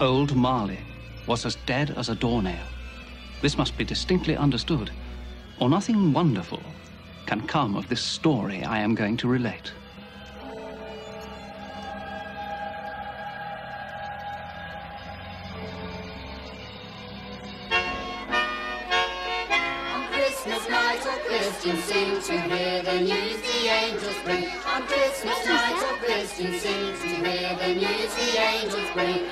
Old Marley was as dead as a doornail. This must be distinctly understood, or nothing wonderful can come of this story I am going to relate. On Christmas night all Christians sing to hear the news the angels bring. On Christmas night all Christians sing to hear the news the angels bring.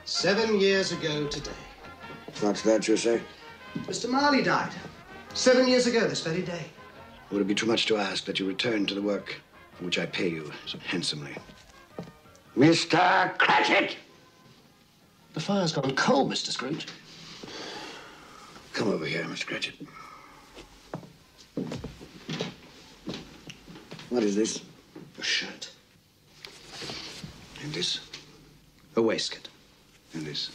"7 years ago today." What's that you say? Mr. Marley died. 7 years ago this very day. Would it be too much to ask that you return to the work for which I pay you so handsomely? Mr. Cratchit! The fire's gone cold, Mr. Scrooge. Come over here, Mr. Cratchit. What is this? A shirt. And this? A waistcoat. And this?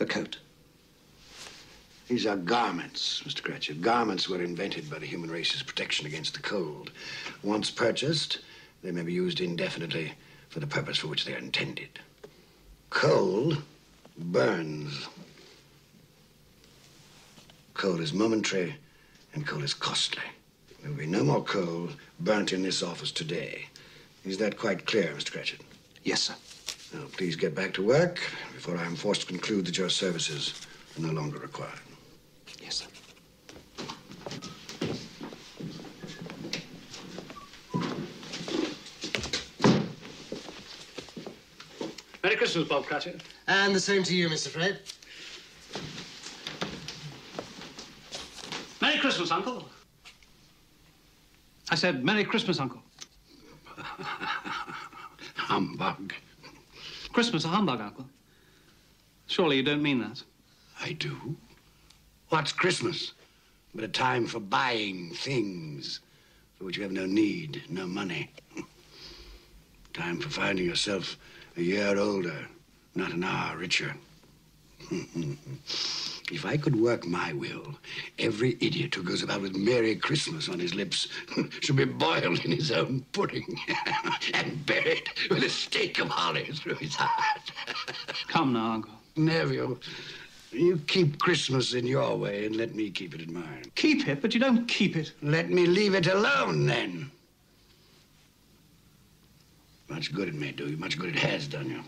A coat. These are garments, Mr. Cratchit. Garments were invented by the human race's protection against the cold. Once purchased, they may be used indefinitely for the purpose for which they are intended. Coal burns. Coal is momentary, and coal is costly. There will be no more coal burnt in this office today. Is that quite clear, Mr. Cratchit? Yes, sir. Now, please get back to work before I am forced to conclude that your services are no longer required. Yes, sir. Merry Christmas, Bob Cratchit. And the same to you, Mr. Fred. Merry Christmas, Uncle. I said, Merry Christmas, Uncle. Humbug. Christmas a humbug, Uncle. Surely you don't mean that. I do. What's Christmas but a time for buying things for which you have no need, no money? Time for finding yourself a year older, not an hour richer. If I could work my will, every idiot who goes about with Merry Christmas on his lips should be boiled in his own pudding and buried with a stake of holly through his heart. Come now, Uncle. Neville, you keep Christmas in your way and let me keep it in mine. Keep it, but you don't keep it. Let me leave it alone, then. Much good it may do you, much good it has done you.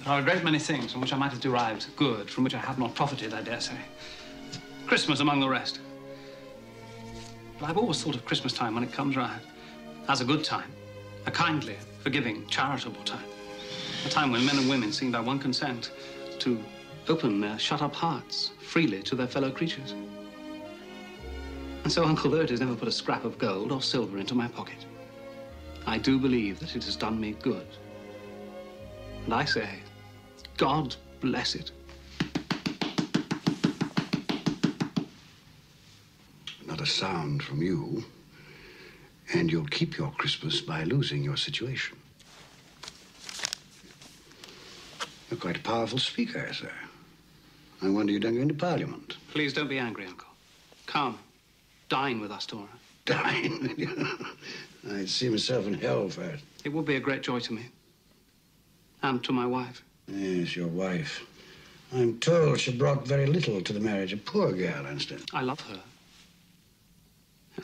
There are a great many things from which I might have derived good, from which I have not profited, I dare say. Christmas among the rest. But I've always thought of Christmas time when it comes round as a good time, a kindly, forgiving, charitable time. A time when men and women seem by one consent to open their shut-up hearts freely to their fellow creatures. And so Uncle Otis never put a scrap of gold or silver into my pocket. I do believe that it has done me good. And I say, God bless it. a sound from you, and you'll keep your Christmas by losing your situation. You're quite a powerful speaker, sir. I wonder you don't go into Parliament. Please don't be angry, Uncle. Come, dine with us tomorrow. Dine? I'd see myself in hell first. It would be a great joy to me. And to my wife. Yes, your wife. I'm told she brought very little to the marriage. A poor girl, I understand. I love her.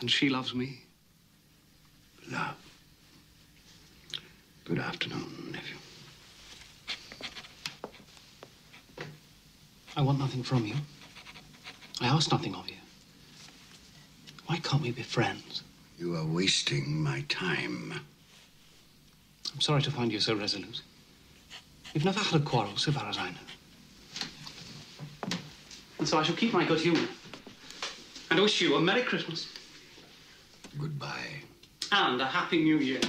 And she loves me. Love. Good afternoon, nephew. I want nothing from you. I ask nothing of you. Why can't we be friends? You are wasting my time. I'm sorry to find you so resolute. We've never had a quarrel, so far as I know. And so I shall keep my good humor. And wish you a Merry Christmas. Goodbye. And a Happy New Year.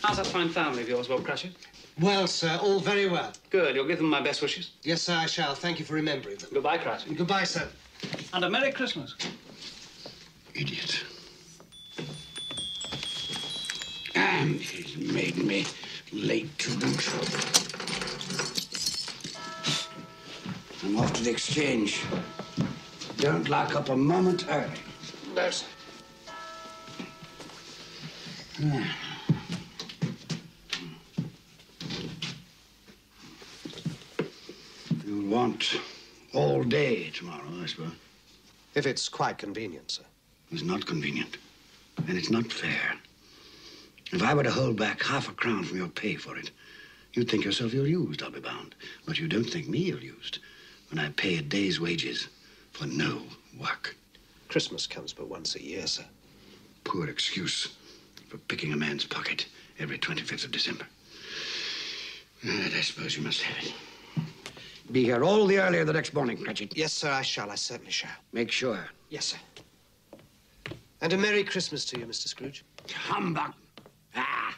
How's that fine family of yours, Bob Cratchit? Well, sir, all very well. Good. You'll give them my best wishes. Yes, sir, I shall. Thank you for remembering them. Goodbye, Cratchit. Goodbye, sir. And a Merry Christmas. Idiot. And he's made me late to boot. I'm off to the exchange. Don't lock up a moment early. No, sir. You'll want all day tomorrow, I suppose. If it's quite convenient, sir. It's not convenient, and it's not fair. If I were to hold back half a crown from your pay for it, you'd think yourself ill-used, I'll be bound. But you don't think me ill-used when I pay a day's wages for no work. Christmas comes but once a year, sir. Poor excuse for picking a man's pocket every 25th of December. And I suppose you must have it. Be here all the earlier the next morning, Cratchit. Yes, sir, I shall. I certainly shall. Make sure. Yes, sir. And a Merry Christmas to you, Mr. Scrooge. Humbug. Ah.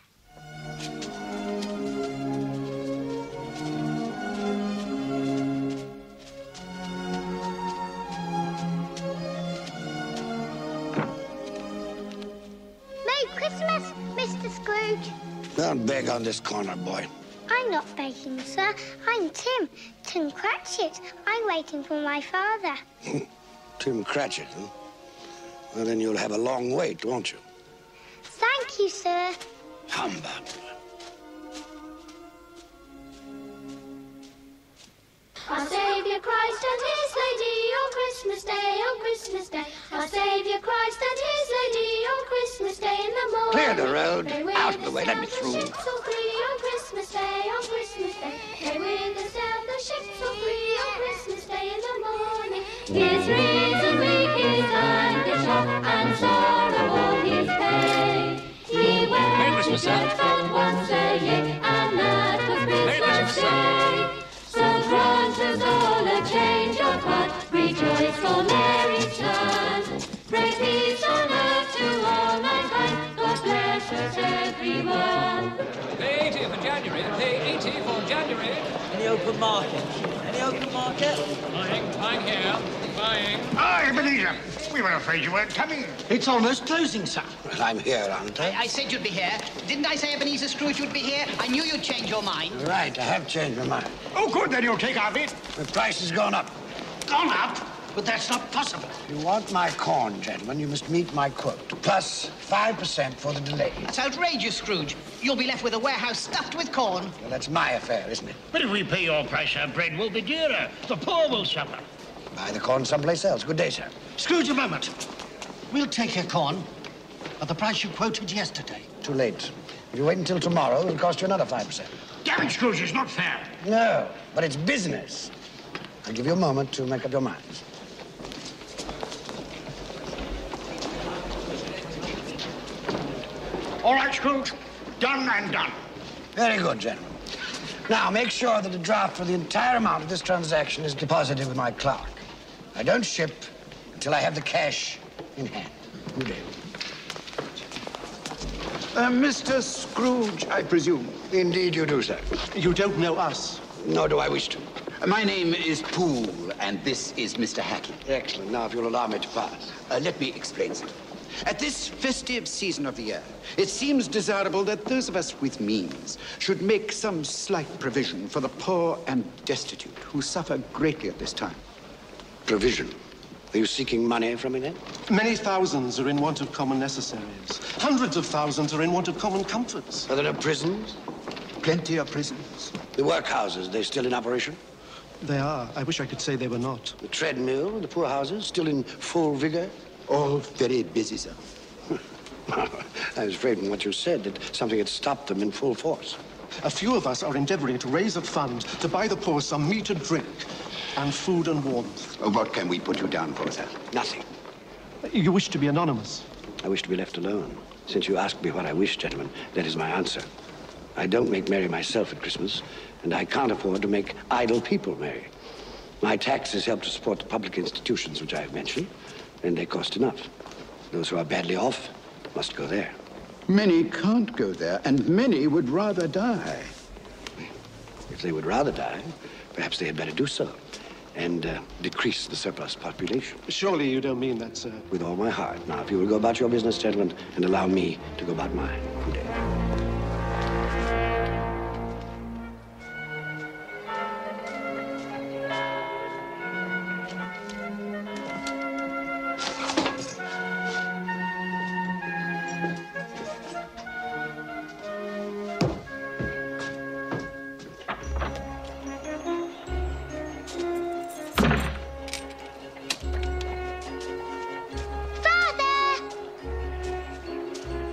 Merry Christmas, Mr. Scrooge. Don't beg on this corner, boy. I'm not begging, sir. I'm Tim Cratchit. I'm waiting for my father. Tim Cratchit, huh? Well, then you'll have a long wait, won't you? Thank you, sir. Humbug. Our Saviour Christ and His Lady on Christmas Day, on Christmas Day. Our Saviour Christ and His Lady on Christmas Day in the morning. Clear the road. They with Out of the way. us Let me down through. The ships all free on Christmas Day, on Christmas Day. They with us down the ships all free on Christmas Day in the morning. His reason weak, His anguish off, and sorrow all His pain. He went to Bedford once a year, and that was Christmas Day. So grant us all a change of heart, rejoice for Mary's son. Pray peace on earth to all mankind, God bless us everyone. Day 80 for January, day 80 for January. Any open market? Any open market? Buying here, buying. Oh, Ebenezer, we were afraid you weren't coming. It's almost closing, sir. Well, I'm here, aren't I? I said you'd be here. Didn't I say Ebenezer Scrooge would be here? I knew you'd change your mind. Right, I have changed my mind. Oh, good, then you'll take our bit. The price has gone up. Gone up? But that's not possible. If you want my corn, gentlemen, you must meet my quote. Plus 5% for the delay. That's outrageous, Scrooge. You'll be left with a warehouse stuffed with corn. Well, that's my affair, isn't it? But if we pay your price, our bread will be dearer. The poor will suffer. Buy the corn someplace else. Good day, sir. Scrooge, a moment. We'll take your corn at the price you quoted yesterday. Too late. If you wait until tomorrow, it'll cost you another 5%. Damn it, Scrooge, it's not fair. No, but it's business. I'll give you a moment to make up your minds. All right, Scrooge, done and done. Very good, gentlemen. Now, make sure that a draft for the entire amount of this transaction is deposited with my clerk. I don't ship until I have the cash in hand. Good day. Mr. Scrooge, I presume. Indeed you do, sir. You don't know us. Nor do I wish to. My name is Poole, And this is Mr. Hackey. Excellent. Now, if you'll allow me to pass. Let me explain, sir. At this festive season of the year, it seems desirable that those of us with means should make some slight provision for the poor and destitute who suffer greatly at this time. Provision? Are you seeking money from me then? Many thousands are in want of common necessaries. Hundreds of thousands are in want of common comforts. Are there no prisons? Plenty of prisons. The workhouses, they're still in operation? They are. I wish I could say they were not. The treadmill, the poorhouses, still in full vigor? All very busy, sir. I was afraid from what you said that something had stopped them in full force. A few of us are endeavoring to raise a fund to buy the poor some meat and drink, and food and warmth. What can we put you down for, sir? Nothing. You wish to be anonymous? I wish to be left alone. Since you asked me what I wish, gentlemen, that is my answer. I don't make merry myself at Christmas, and I can't afford to make idle people merry. My taxes help to support the public institutions which I have mentioned, and they cost enough. Those who are badly off must go there. Many can't go there, and many would rather die. If they would rather die, perhaps they had better do so, and decrease the surplus population. Surely you don't mean that, sir. With all my heart. Now, if you will go about your business, gentlemen, and allow me to go about mine. Good day.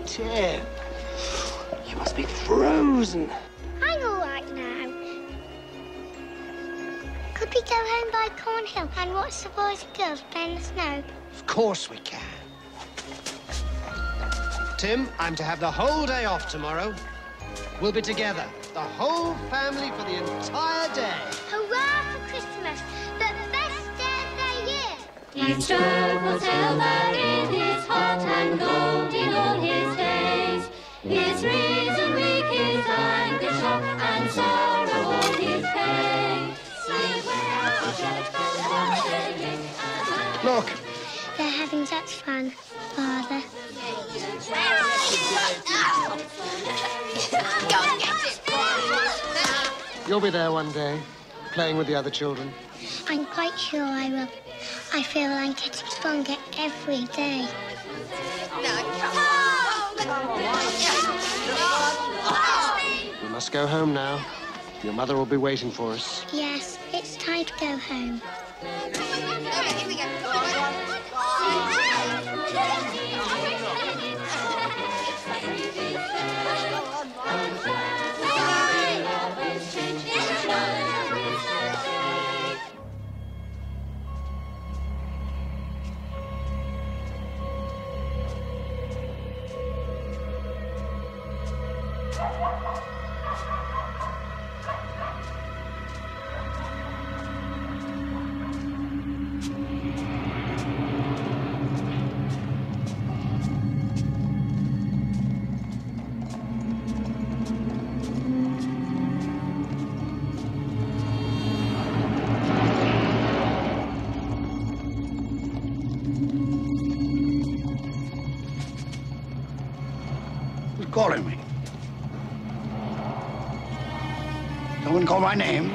Tim, you must be frozen. I'm all right now. Could we go home by Cornhill and watch the boys and girls play in the snow? Of course we can. Tim, I'm to have the whole day off tomorrow. We'll be together, the whole family, for the entire day. Hurrah for Christmas, the best day of the year. Each joyful tale that in his heart and gold in all his days. His reason weak, his anger shock, and sorrow all his pain. Look. They're having such fun, Father. Where are you? Go and get it. You'll be there one day, playing with the other children. I'm quite sure I will. I feel I'm getting stronger every day. We must go home now. Your mother will be waiting for us. Yes, it's time to go home. Calling me. Someone call my name.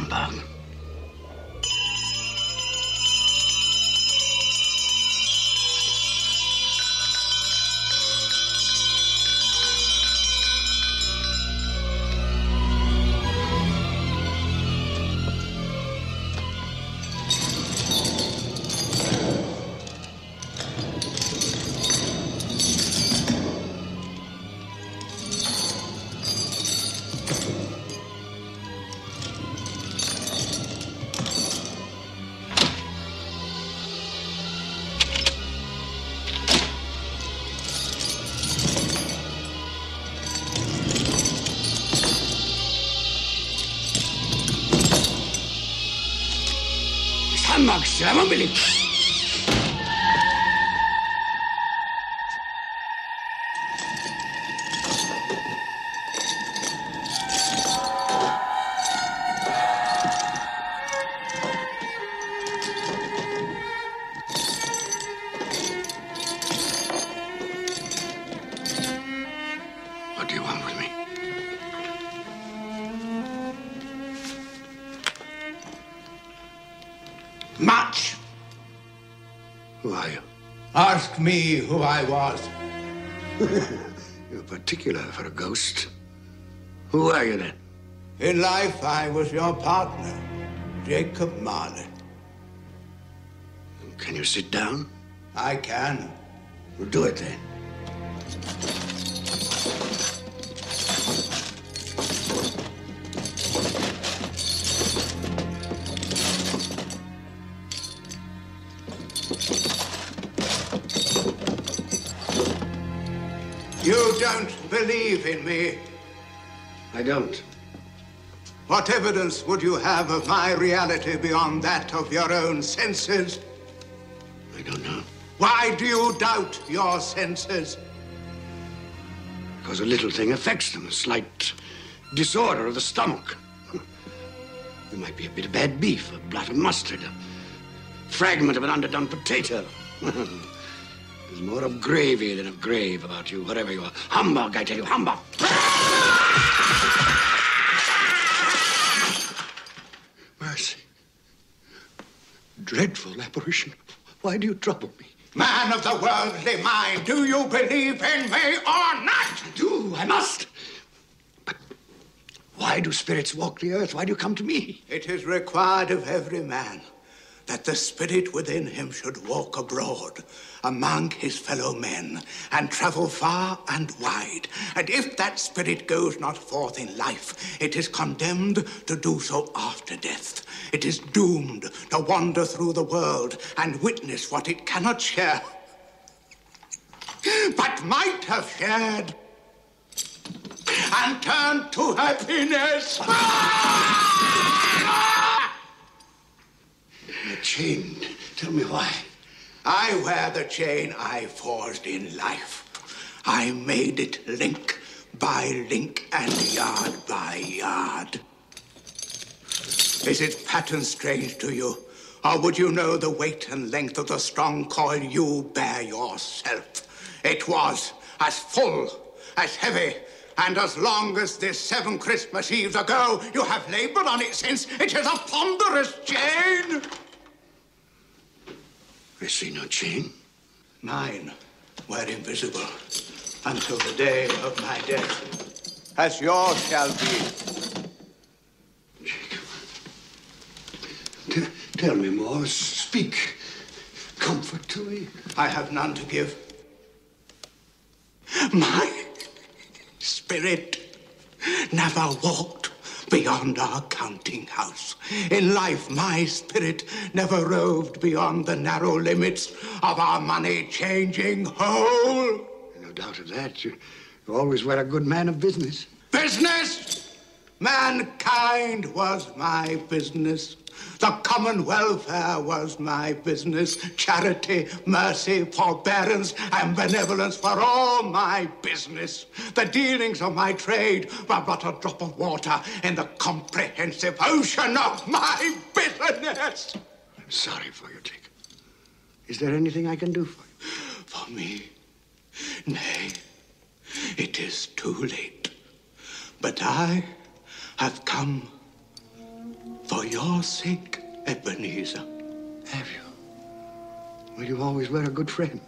Humbug. Humbug, I won't believe it. What do you want with me? Much. Who are you? Ask me who I was. You're particular for a ghost. Who are you then? In life, I was your partner, Jacob Marley. Can you sit down? I can. Well, do it then. You don't believe in me. I don't. What evidence would you have of my reality beyond that of your own senses? I don't know. Why do you doubt your senses? Because a little thing affects them, a slight disorder of the stomach. There might be a bit of bad beef, a blot of mustard, a fragment of an underdone potato. There's more of gravy than of grave about you, whatever you are. Humbug, I tell you, humbug! Mercy. Dreadful apparition. Why do you trouble me? Man of the worldly mind, do you believe in me or not? I do, I must. But why do spirits walk the earth? Why do you come to me? It is required of every man that the spirit within him should walk abroad among his fellow men and travel far and wide. And if that spirit goes not forth in life, it is condemned to do so after death. It is doomed to wander through the world and witness what it cannot share, but might have shared, and turn to happiness. The chain. Tell me why. I wear the chain I forged in life. I made it link by link and yard by yard. Is its pattern strange to you? Or would you know the weight and length of the strong coil you bear yourself? It was as full, as heavy, and as long as this 7 Christmas Eves ago, you have labored on it since. It is a ponderous chain. I see no chain. Mine were invisible until the day of my death, as yours shall be. Jacob, tell me more. Speak comfort to me. I have none to give. My spirit never walked beyond our counting house. In life, my spirit never roved beyond the narrow limits of our money-changing hole. No doubt of that. You always were a good man of business. Business? Mankind was my business. The common welfare was my business. Charity, mercy, forbearance, and benevolence were all my business. The dealings of my trade were but a drop of water in the comprehensive ocean of my business. I'm sorry for you, Jacob. Is there anything I can do for you? For me? Nay, it is too late. But I have come for For your sake, Ebenezer. Have you? Well, you always were a good friend.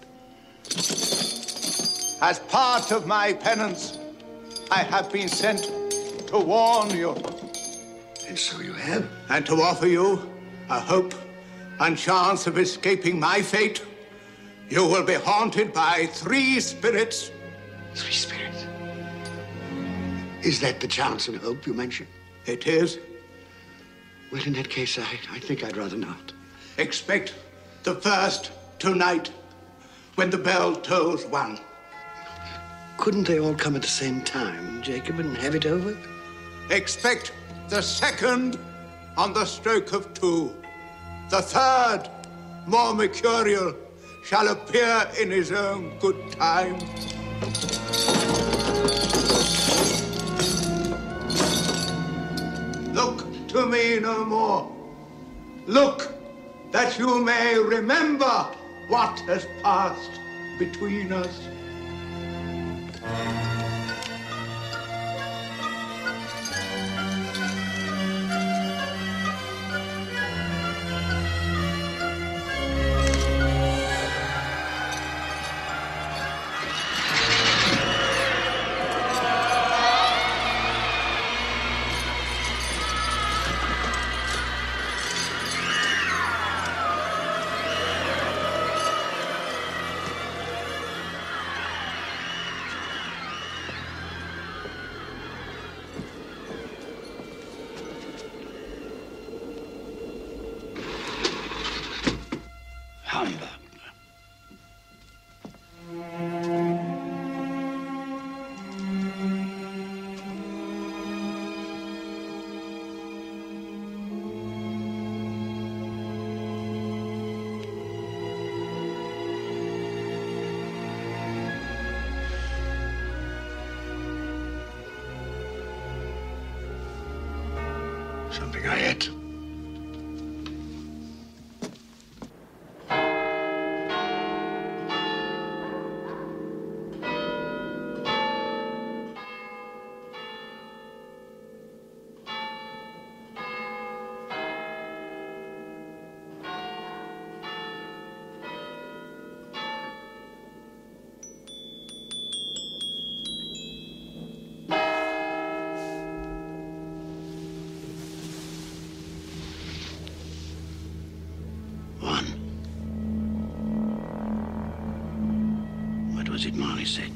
As part of my penance, I have been sent to warn you. And so you have? And to offer you a hope and chance of escaping my fate. You will be haunted by 3 spirits. 3 spirits? Is that the chance and hope you mentioned? It is. Well, in that case, I think I'd rather not. Expect the first tonight, when the bell tolls 1. Couldn't they all come at the same time, Jacob, and have it over? Expect the second on the stroke of 2. The third, more mercurial, shall appear in his own good time. Look to me no more. Look, that you may remember what has passed between us. Humbug. Something I ate. What was it Marley said?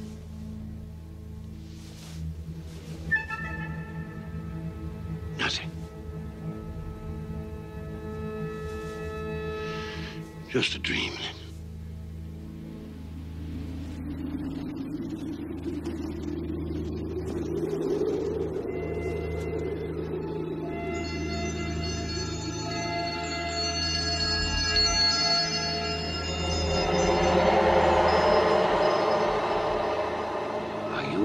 Nothing. Just a dream, then.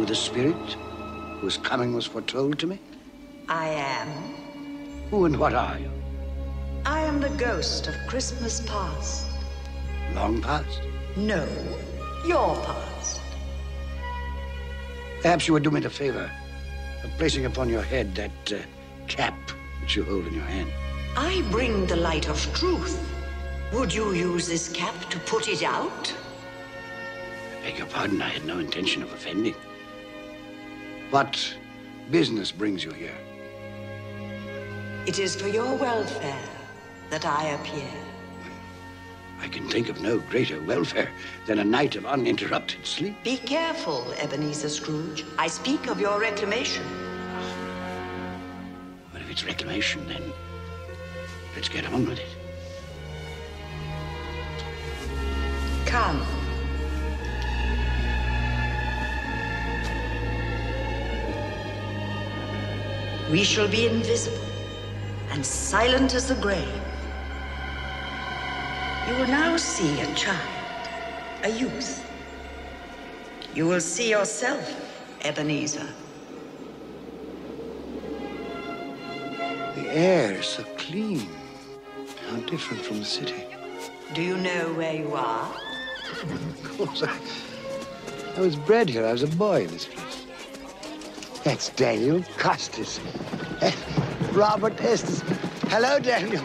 The spirit whose coming was foretold to me? I am. Who and what are you? I am the ghost of Christmas past. Long past? No, your past. Perhaps you would do me the favor of placing upon your head that cap which you hold in your hand. I bring the light of truth. Would you use this cap to put it out? I beg your pardon, I had no intention of offending. What business brings you here? It is for your welfare that I appear. I can think of no greater welfare than a night of uninterrupted sleep. Be careful, Ebenezer Scrooge. I speak of your reclamation. Well, if it's reclamation, then let's get on with it. Come. We shall be invisible and silent as the grave. You will now see a child, a youth. You will see yourself, Ebenezer. The air is so clean. How different from the city. Do you know where you are? Of course, I was bred here. I was a boy in this place. That's Daniel Custis. Robert Estes. Hello, Daniel.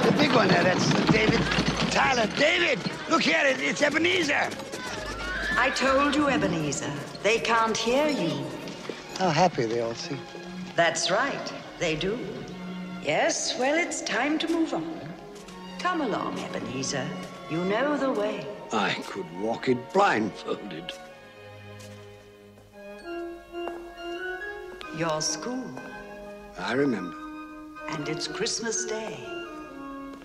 The big one there, that's David Tyler. David, look here, it's Ebenezer. I told you, Ebenezer. They can't hear you. How happy they all seem. That's right, they do. Yes, well, it's time to move on. Come along, Ebenezer. You know the way. I could walk it blindfolded. Your school. I remember. And it's Christmas Day.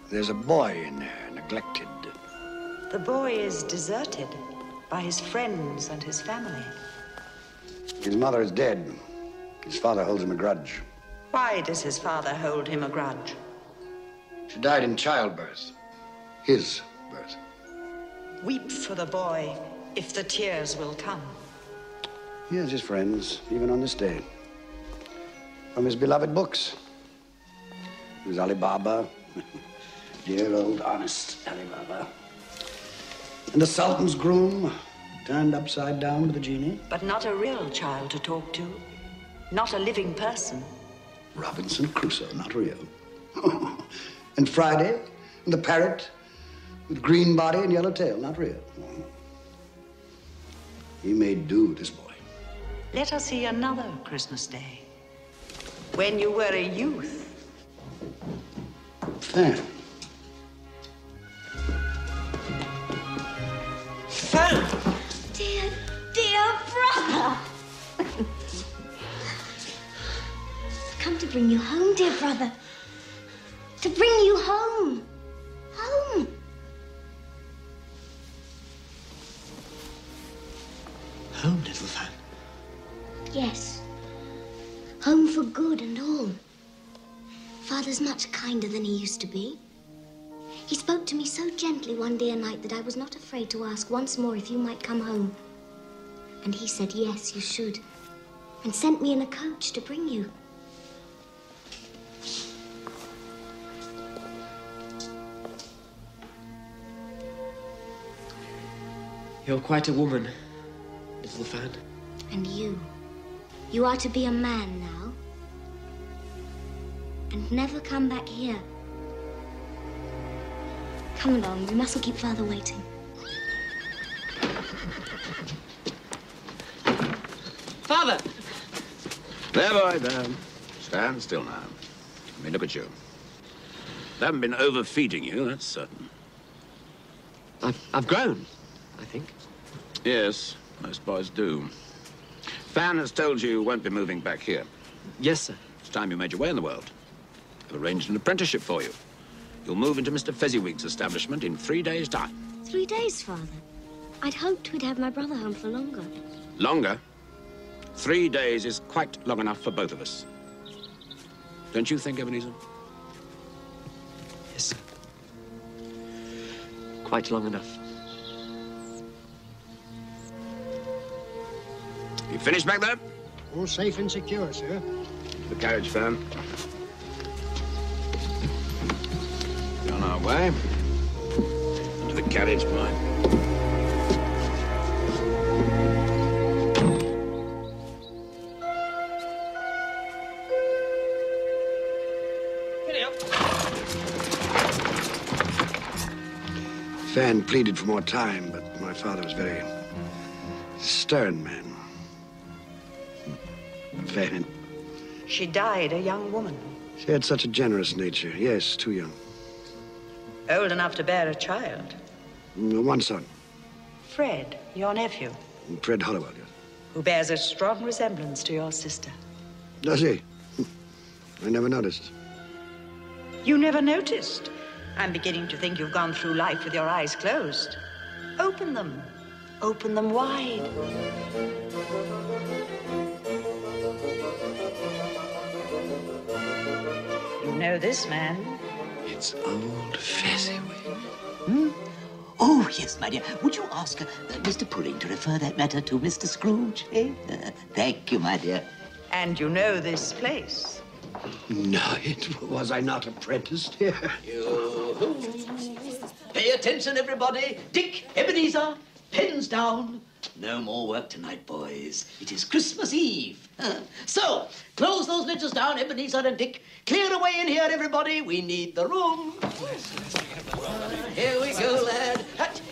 There's a boy in there, neglected. The boy is deserted by his friends and his family. His mother is dead. His father holds him a grudge. Why does his father hold him a grudge? She died in childbirth. His birth. Weep for the boy, if the tears will come. He has his friends, even on this day. From his beloved books. There's Ali Baba. Dear old honest Ali Baba. And the Sultan's groom, turned upside down with the genie. But not a real child to talk to. Not a living person. Robinson Crusoe, not real. And Friday, and the parrot with green body and yellow tail, not real. He made do, this boy. Let us see another Christmas Day. When you were a youth. Fan. Fan! Dear, dear brother! I've come to bring you home, dear brother. To bring you home. Home. Home, little Fan. Yes. Home for good and all. Father's much kinder than he used to be. He spoke to me so gently one dear night that I was not afraid to ask once more if you might come home. And he said, yes, you should. And sent me in a coach to bring you. You're quite a woman, little Fan. And you. You are to be a man now. And never come back here. Come along, we mustn't keep Father waiting. Father! There, boy, there. Stand still now. Let me look at you. They haven't been overfeeding you, that's certain. I've grown, I think. Yes, most boys do. Fan has told you won't be moving back here. Yes, sir. It's time you made your way in the world. I've arranged an apprenticeship for you. You'll move into Mr. Fezziwig's establishment in 3 days' time. 3 days, Father? I'd hoped we'd have my brother home for longer. Longer? 3 days is quite long enough for both of us. Don't you think, Ebenezer? Yes, sir. Quite long enough. You finished back there? All safe and secure, sir. The carriage, Fan. We're on our way. Into the carriage, boy. Fan pleaded for more time, but my father was a very stern man. Fan. She died a young woman. She had such a generous nature. Yes, too young. Old enough to bear a child. One son. Fred, your nephew, Fred Hollowell, yes. who bears a strong resemblance to your sister. Does he? I never noticed. You never noticed? I'm beginning to think you've gone through life with your eyes closed. Open them. Open them wide. You know this man? It's old Fezziwig. Hmm? Oh, yes, my dear. Would you ask Mr. Pulling to refer that matter to Mr. Scrooge? Eh? Thank you, my dear. And you know this place? No, was I not apprenticed here? Pay attention, everybody. Dick, Ebenezer, pens down. No more work tonight, boys. It is Christmas Eve. So, close those ledgers down, Ebenezer and Dick. Clear away in here, everybody. We need the room. Here we go, lad.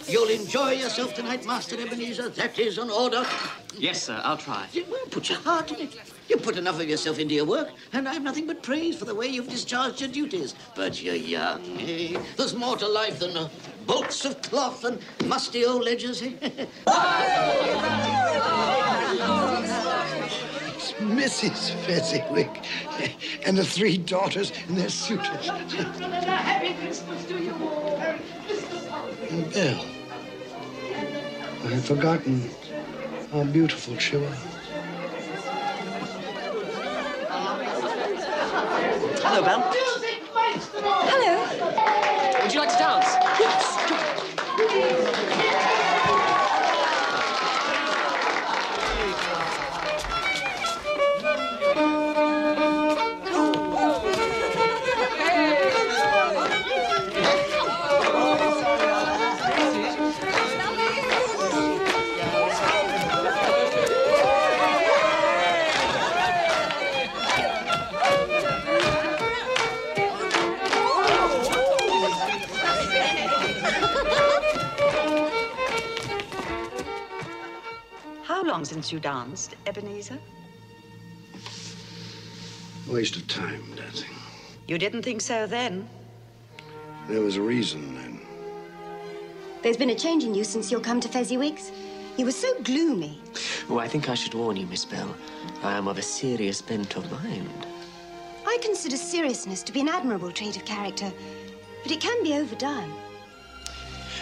You'll enjoy yourself tonight, Master Ebenezer. That is an order. Yes, sir, I'll try. Well, put your heart in it. You put enough of yourself into your work, and I have nothing but praise for the way you've discharged your duties. But you're young, eh? There's more to life than bolts of cloth and musty old ledgers, eh? It's Mrs. Fezziwig and the 3 daughters and their suitors. Happy Christmas to you all. And Belle, I had forgotten how beautiful she was. Hello, Belle. Hello. Would you like to dance? Yes. How long since you danced, Ebenezer? Waste of time, dancing. You didn't think so then? There was a reason then. There's been a change in you since you've come to Fezziwig's. You were so gloomy. Oh, I think I should warn you, Miss Belle. I am of a serious bent of mind. I consider seriousness to be an admirable trait of character, but it can be overdone.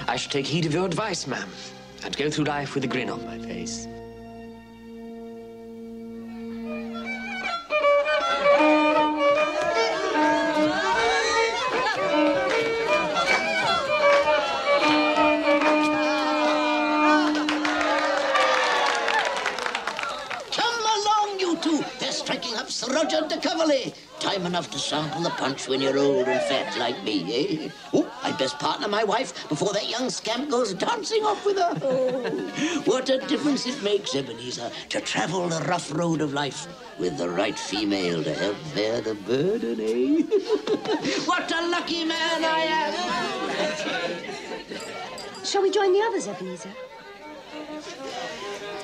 I should take heed of your advice, ma'am, and go through life with a grin on my face. Sir Roger de Coverley. Time enough to sample the punch when you're old and fat like me, eh? Oh, I'd best partner my wife before that young scamp goes dancing off with her. Oh, what a difference it makes, Ebenezer, to travel the rough road of life with the right female to help bear the burden, eh? What a lucky man I am! Shall we join the others, Ebenezer?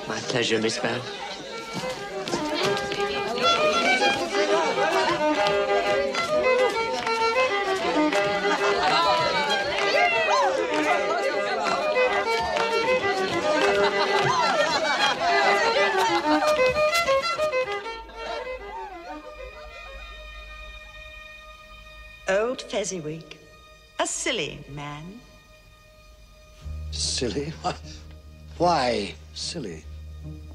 My pleasure, Miss Belle. Old Fezziwig. A silly man. Silly? Why silly?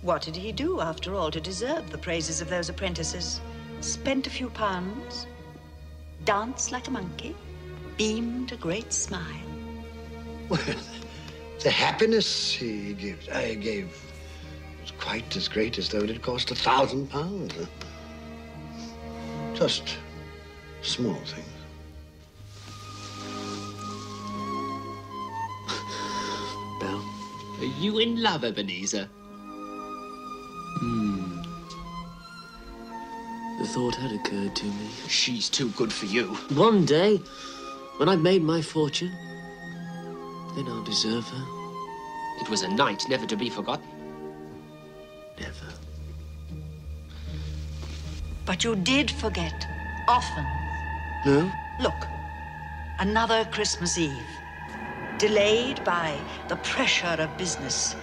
What did he do, after all, to deserve the praises of those apprentices? Spent a few pounds, danced like a monkey, beamed a great smile. Well, the happiness I gave was quite as great as though it had cost £1,000. Just small things. Belle, are you in love, Ebenezer? The thought had occurred to me. She's too good for you. One day, when I've made my fortune, then I'll deserve her. It was a night never to be forgotten. Never. But you did forget, often. No? Look, another Christmas Eve, delayed by the pressure of business.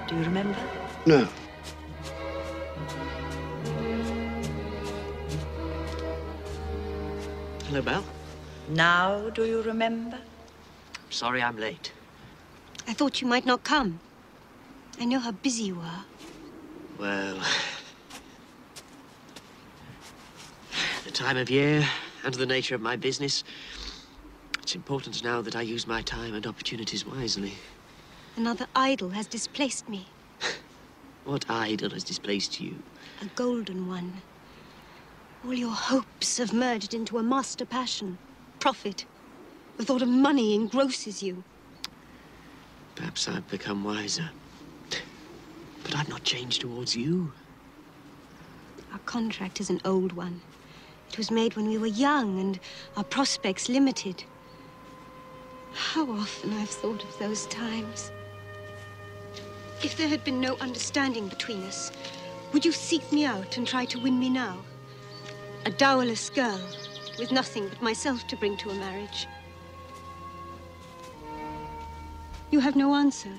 Do you remember? No. Hello, Belle. Now do you remember? Sorry I'm late. I thought you might not come. I know how busy you are. Well, the time of year and the nature of my business, it's important now that I use my time and opportunities wisely. Another idol has displaced me. What idol has displaced you? A golden one. All your hopes have merged into a master passion. Profit. The thought of money engrosses you. Perhaps I've become wiser. I've not changed towards you. Our contract is an old one. It was made when we were young and our prospects limited. How often I've thought of those times. If there had been no understanding between us, would you seek me out and try to win me now? A dowerless girl with nothing but myself to bring to a marriage. You have no answer.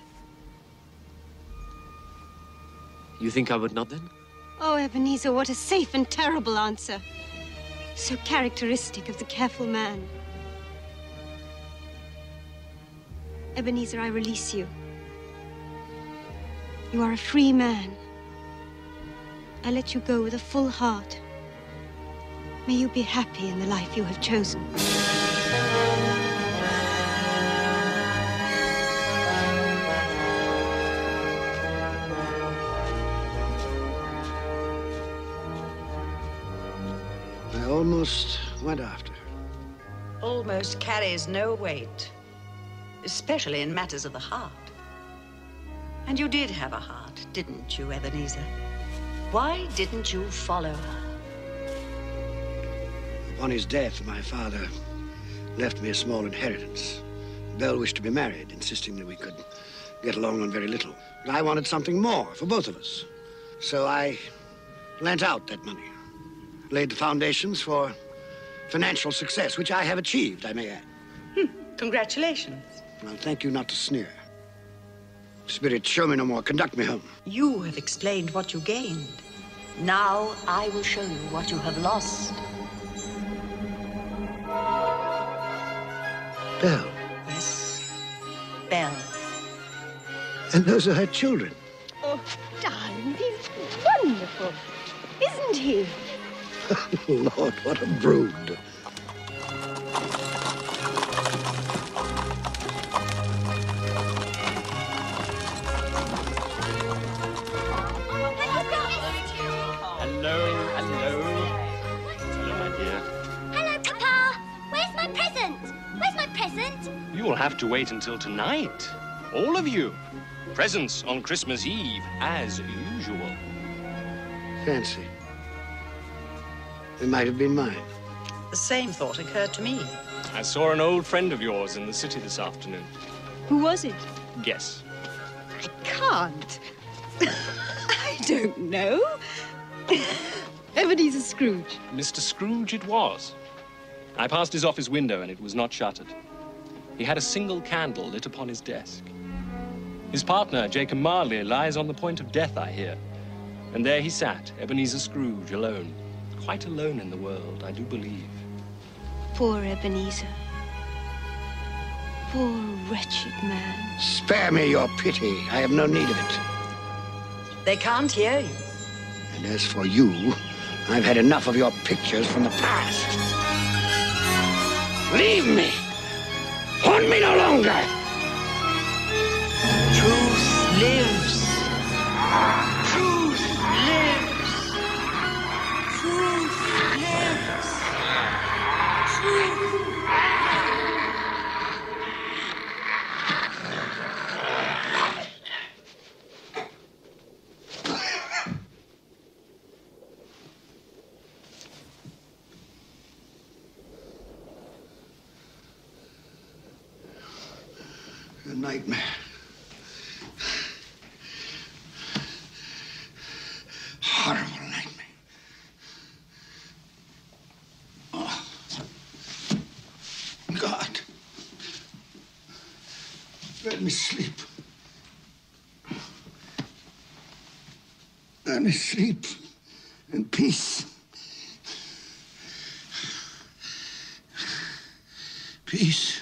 You think I would not, then? Oh, Ebenezer, what a safe and terrible answer. So characteristic of the careful man. Ebenezer, I release you. You are a free man. I let you go with a full heart. May you be happy in the life you have chosen. I almost went after her. Almost carries no weight, especially in matters of the heart. And you did have a heart, didn't you, Ebenezer? Why didn't you follow her? Upon his death, my father left me a small inheritance. Belle wished to be married, insisting that we could get along on very little. But I wanted something more for both of us. So I lent out that money, laid the foundations for financial success, which I have achieved, I may add. Congratulations. Well, thank you not to sneer. Spirit, show me no more. Conduct me home. You have explained what you gained. Now I will show you what you have lost. Belle. Yes, Belle. And those are her children. Oh, darling, he's wonderful, isn't he? Lord, what a brood. Hello, hello. Hello, my dear. Hello, Papa. Where's my present? Where's my present? You will have to wait until tonight. All of you. Presents on Christmas Eve, as usual. Fancy. It might have been mine. The same thought occurred to me. I saw an old friend of yours in the city this afternoon. Who was it? Guess. I can't. I don't know. Ebenezer Scrooge. Mr. Scrooge it was. I passed his office window and it was not shuttered. He had a single candle lit upon his desk. His partner, Jacob Marley, lies on the point of death, I hear. And there he sat, Ebenezer Scrooge, alone. Quite alone in the world, I do believe. Poor Ebenezer. Poor wretched man. Spare me your pity. I have no need of it. They can't hear you. And as for you, I've had enough of your pictures from the past. Leave me! Haunt me no longer! Truth lives. Truth lives. Truth lives. Truth. A nightmare. Horrible nightmare. Oh. God. Let me sleep. Let me sleep in peace. Peace.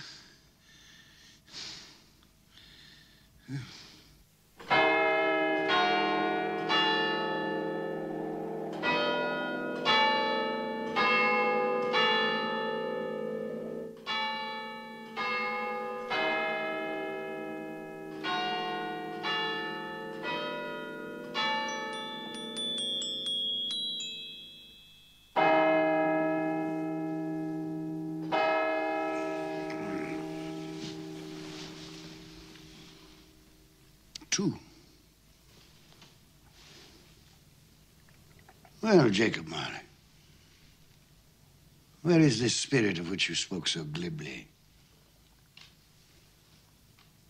Well, Jacob Marley, where is this spirit of which you spoke so glibly?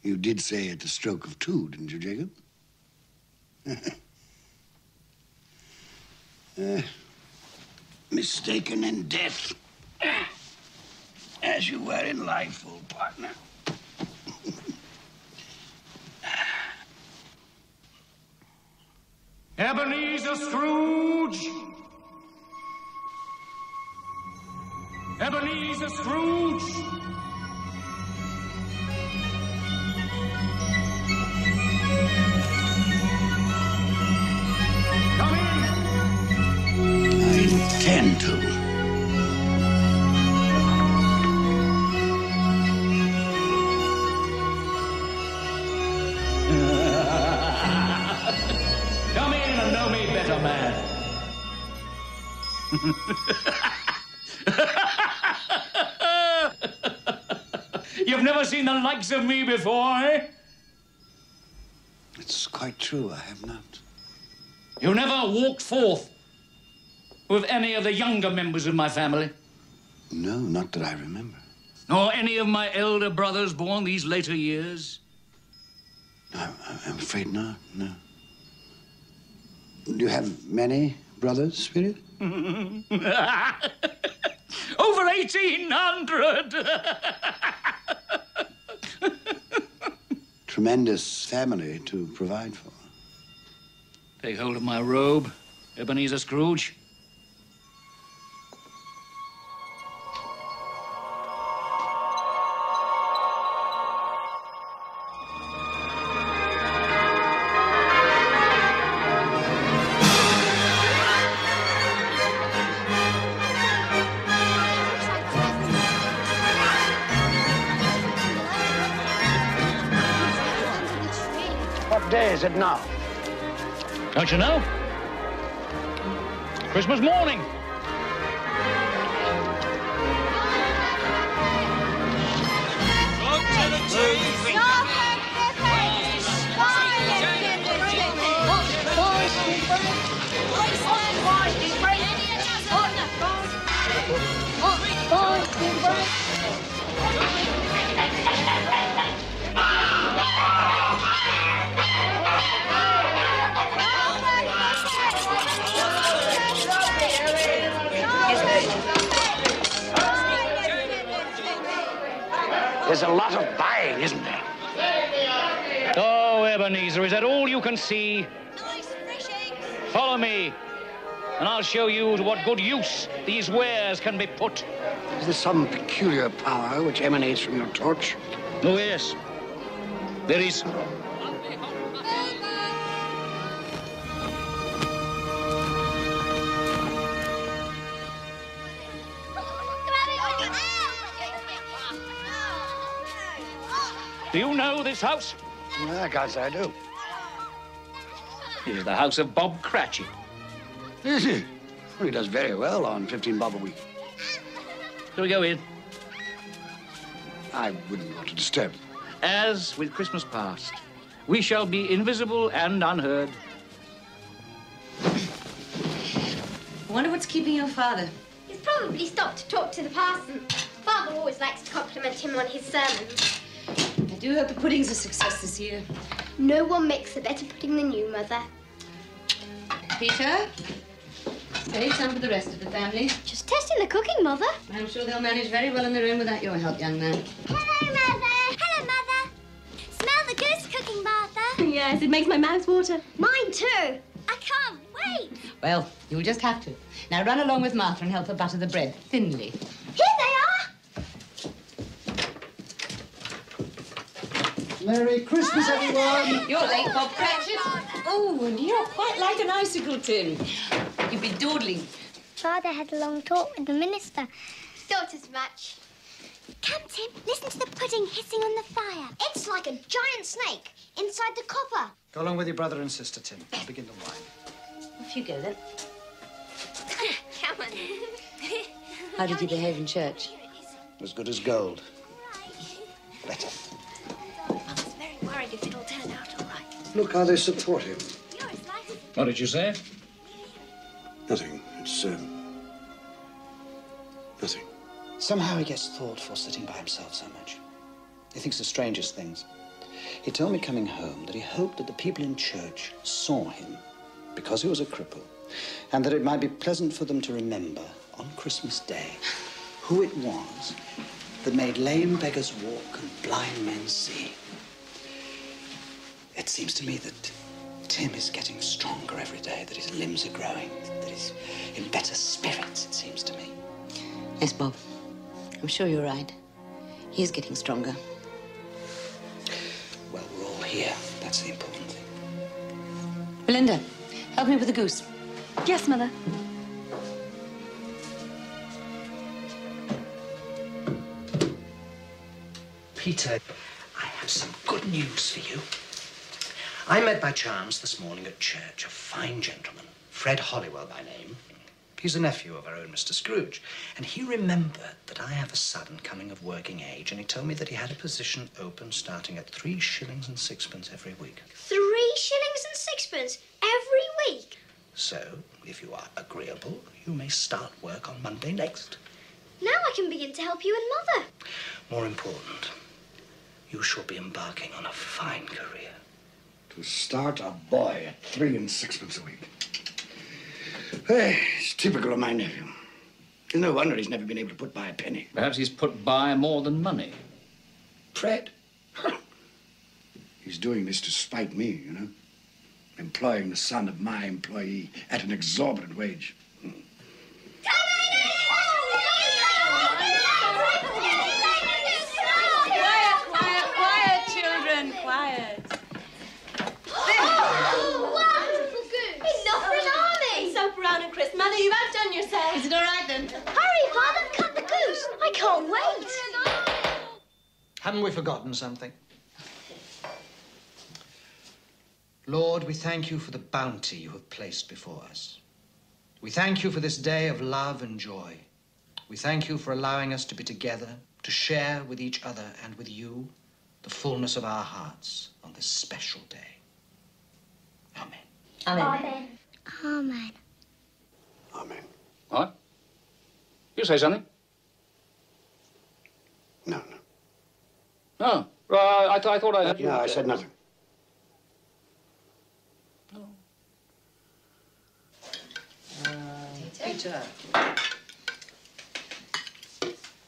You did say at the stroke of two, didn't you, Jacob? Mistaken in death, as you were in life, old partner. Ebenezer Scrooge! Ebenezer Scrooge! Come in! I intend to. Come in and know me better, man. You've never seen the likes of me before, eh? It's quite true, I have not. You never walked forth with any of the younger members of my family? No, not that I remember. Nor any of my elder brothers born these later years? I'm afraid not, no. Do you have many brothers, Spirit? Over 1,800! Tremendous family to provide for. Take hold of my robe, Ebenezer Scrooge. What day is it now? Don't you know? Christmas morning. There's a lot of buying, isn't there? Oh, Ebenezer, is that all you can see? Follow me, and I'll show you to what good use these wares can be put. Is there some peculiar power which emanates from your torch? Oh, yes. There is. Do you know this house? I can't say I do. It is the house of Bob Cratchit. Is he? Well, he does very well on 15 bob a week. Shall we go in? I wouldn't want to disturb you. As with Christmas past, we shall be invisible and unheard. I wonder what's keeping your father. He's probably stopped to talk to the parson. Father always likes to compliment him on his sermons. I do hope the pudding's a success this year. No one makes a better pudding than you, Mother. Peter, save some for the rest of the family. Just testing the cooking, Mother. I'm sure they'll manage very well on their own without your help, young man. Hello, Mother. Hello, Mother. Smell the goose cooking, Martha. Yes, it makes my mouth water. Mine too. I can't wait. Well, you'll just have to. Now run along with Martha and help her butter the bread thinly. Here they are. Merry Christmas, everyone! You're late, Bob Cratchit. Oh, and you're quite like an icicle, Tim. You've been dawdling. Father had a long talk with the minister. Thought as much. Come, Tim, listen to the pudding hissing on the fire. It's like a giant snake inside the copper. Go along with your brother and sister, Tim. I'll begin the wine. Off you go, then. Come on. How did you behave in church? As good as gold. Better. Mother's very worried if it'll turn out all right. Look how they support him. What did you say? Nothing. It's, nothing. Somehow he gets thoughtful sitting by himself so much. He thinks the strangest things. He told me coming home that he hoped that the people in church saw him because he was a cripple, and that it might be pleasant for them to remember on Christmas Day who it was that made lame beggars walk and blind men see. It seems to me that Tim is getting stronger every day, that his limbs are growing, that he's in better spirits, it seems to me. Yes, Bob. I'm sure you're right. He is getting stronger. Well, we're all here. That's the important thing. Belinda, help me with the goose. Yes, Mother. Peter, I have some good news for you. I met by chance this morning at church a fine gentleman, Fred Hollywell by name. He's a nephew of our own Mr. Scrooge, and he remembered that I have a son coming of working age, and he told me that he had a position open starting at 3 shillings and sixpence every week. 3 shillings and sixpence every week? So, if you are agreeable, you may start work on Monday next. Now I can begin to help you and Mother. More important, you shall be embarking on a fine career. To start a boy at 3 and sixpence a week. Hey, it's typical of my nephew. It's no wonder he's never been able to put by a penny. Perhaps he's put by more than money. Fred? He's doing this to spite me, you know? Employing the son of my employee at an exorbitant wage. Quiet, children, quiet. Wonderful goose! Enough for an army! So brown and crisp. Mother, you've outdone yourself. Is it all right, then? Hurry, Father, cut the goose. I can't wait. Haven't we forgotten something? Lord, we thank you for the bounty you have placed before us. We thank you for this day of love and joy. We thank you for allowing us to be together, to share with each other and with you the fullness of our hearts on this special day. Amen. Amen. Amen. Amen. What? You say something? No. No. I thought I heard you. No, I said nothing. Peter.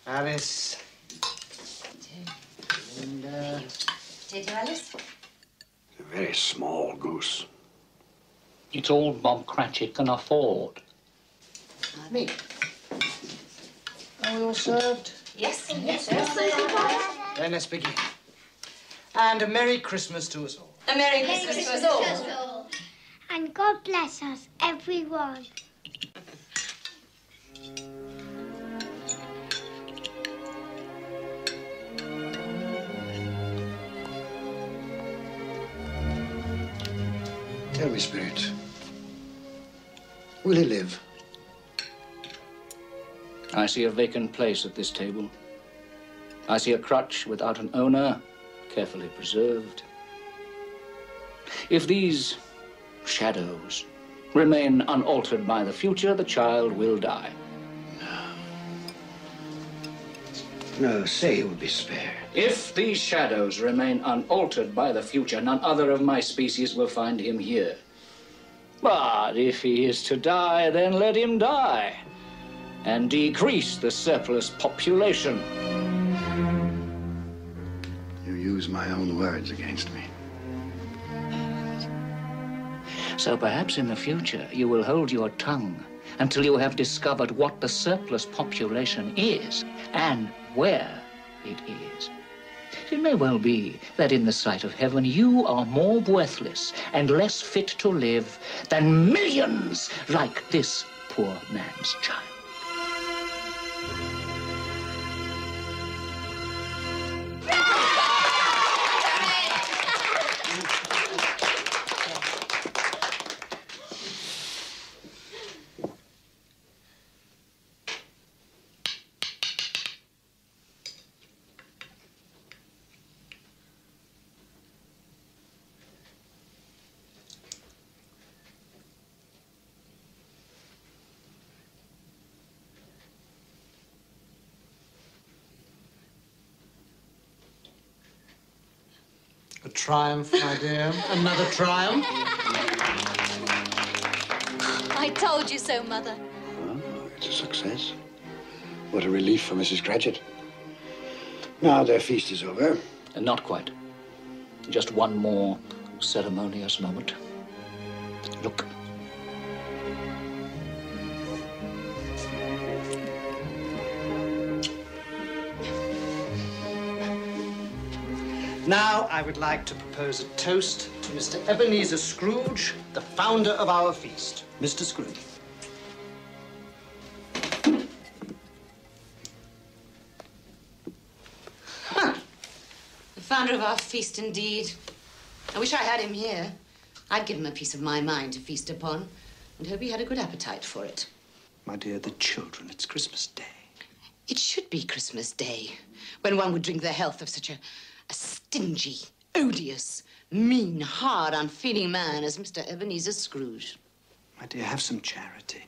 Alice. Linda. Potato, Alice? A very small goose. It's all Bob Cratchit can afford. Me. Are we all served? Yes. Then let's begin. And a Merry Christmas to us all. A Merry Christmas to us all. And God bless us, everyone. Tell me, Spirit, will he live? I see a vacant place at this table. I see a crutch without an owner, carefully preserved. If these shadows remain unaltered by the future, the child will die. No, say he will be spared. If these shadows remain unaltered by the future, none other of my species will find him here. But if he is to die, then let him die, and decrease the surplus population. You use my own words against me. So perhaps in the future you will hold your tongue until you have discovered what the surplus population is and where it is. It may well be that in the sight of heaven you are more worthless and less fit to live than millions like this poor man's child. triumph, my dear. Another triumph. I told you so, Mother. Oh, it's a success. What a relief for Mrs. Cratchit. Now their feast is over. Not quite. Just one more ceremonious moment. Look. Now, I would like to propose a toast to Mr. Ebenezer Scrooge, the founder of our feast. Mr. Scrooge. The founder of our feast, indeed. I wish I had him here. I'd give him a piece of my mind to feast upon, and hope he had a good appetite for it. My dear, the children, it's Christmas Day. It should be Christmas Day, when one would drink the health of such a stingy, odious, mean, hard, unfeeling man as Mr. Ebenezer Scrooge. My dear, have some charity.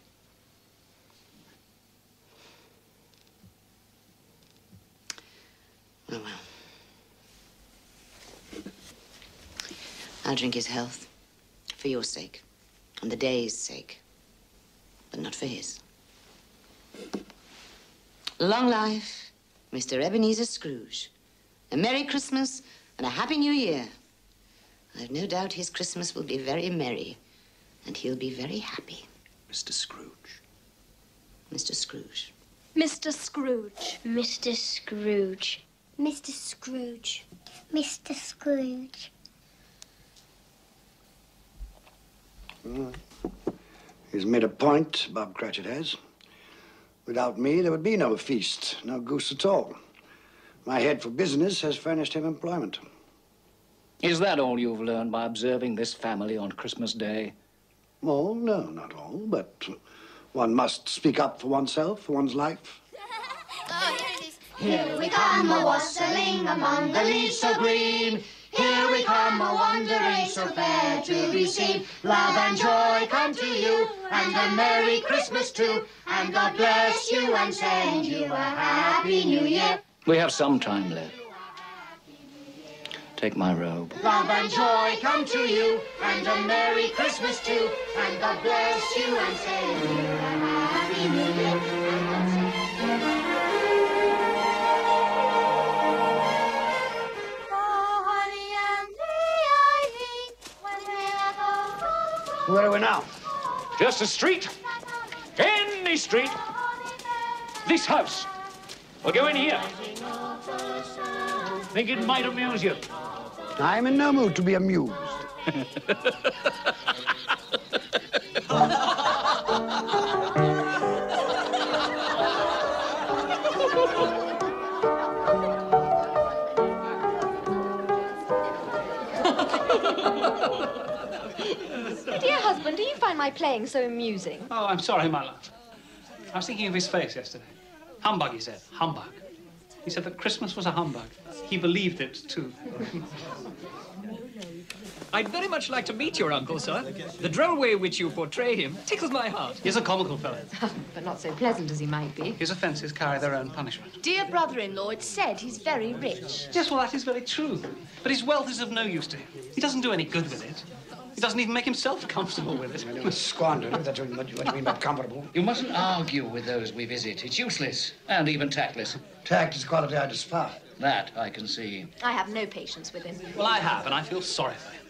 Oh, well. I'll drink his health. For your sake. And the day's sake. But not for his. Long life, Mr. Ebenezer Scrooge. A Merry Christmas and a Happy New Year. I've no doubt his Christmas will be very merry. And he'll be very happy. Mr. Scrooge. Mr. Scrooge. Mr. Scrooge. Mr. Scrooge. Mr. Scrooge. Mr. Scrooge. He's made a point, Bob Cratchit has. Without me, there would be no feast, no goose at all. My head for business has furnished him employment. Is that all you've learned by observing this family on Christmas Day? Well, no, not all, but one must speak up for oneself, for one's life. Here we come a-wassailing among the leaves so green. Here we come a-wandering so fair to be seen. Love and joy come to you, and a Merry Christmas too. And God bless you and send you a Happy New Year. We have some time left. Take my robe. Love and joy come to you, and a Merry Christmas too. And God bless you and send you a Happy New Year. Where are we now? Just a street. Any street. This house. We'll go in here. Think it might amuse you. I'm in no mood to be amused. Dear husband, do you find my playing so amusing? Oh, I'm sorry, my love. I was thinking of his face yesterday. Humbug, he said. Humbug. He said that Christmas was a humbug. He believed it, too. I'd very much like to meet your uncle, sir. The droll way in which you portray him tickles my heart. He's a comical fellow. But not so pleasant as he might be. His offences carry their own punishment. Dear brother-in-law, it's said he's very rich. Yes, well, that is very true. But his wealth is of no use to him. He doesn't do any good with it. He doesn't even make himself comfortable with it. Squander it. That's what you mean by comfortable. You mustn't argue with those we visit. It's useless and even tactless. Tact is a quality I despise. That I can see. I have no patience with him. Well, I have, and I feel sorry for him.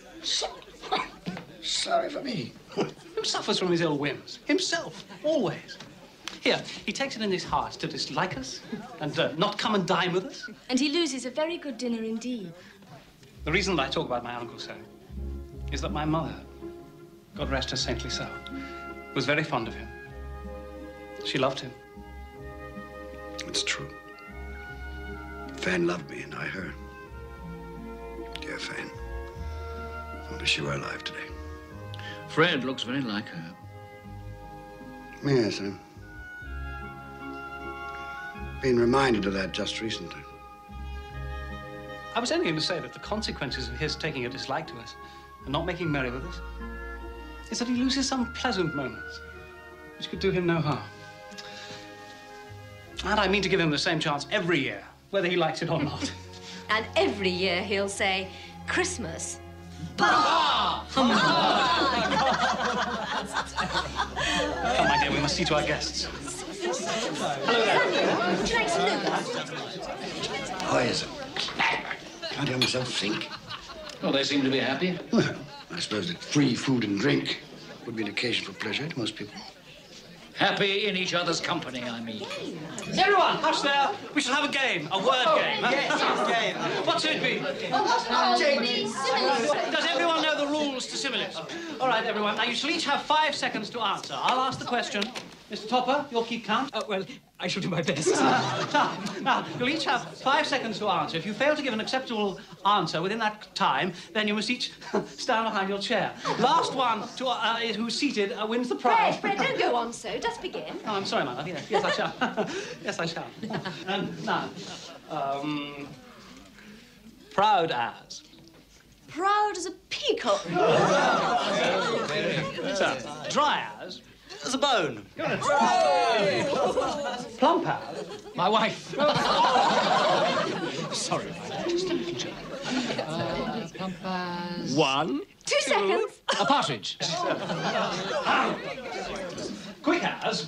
Sorry for me. Who suffers from his ill whims? Himself, always. Here, he takes it in his heart to dislike us and not come and dine with us. And he loses a very good dinner indeed. The reason that I talk about my uncle so is that my mother, God rest her saintly soul, was very fond of him. She loved him. It's true. Fan loved me, and I her. Dear Fan. Only she were alive today. Fred looks very like her. Yes, I've been reminded of that just recently. I was only going to say that the consequences of his taking a dislike to us and not making merry with us is that he loses some pleasant moments which could do him no harm. And I mean to give him the same chance every year, whether he likes it or not. And every year he'll say, Christmas. Come, my dear, we must see to our guests. Hello there. Would you like some nougat? Why is it? Can't hear myself think. Well, they seem to be happy. Well, I suppose that free food and drink would be an occasion for pleasure to most people. Happy in each other's company, I mean. Everyone, hush there. We shall have a game, a word game. Huh? Yes, game. What should it be? Does everyone know the rules to similes? All right, everyone. Now, you shall each have 5 seconds to answer. I'll ask the question. Mr. Topper, you'll keep count. Oh, well, I shall do my best. Now, you'll each have 5 seconds to answer. If you fail to give an acceptable answer within that time, then you must each stand behind your chair. Last one to who's seated wins the prize. Fred, don't go on so. Just begin. Oh, I'm sorry, my love. Yes, I shall. Yes, I shall. Now, proud as. Proud as a peacock. So, dry as. As a bone. Plump as. My wife. Sorry, just a little joke. Plump as... 1. 2 seconds. A partridge. Quick as.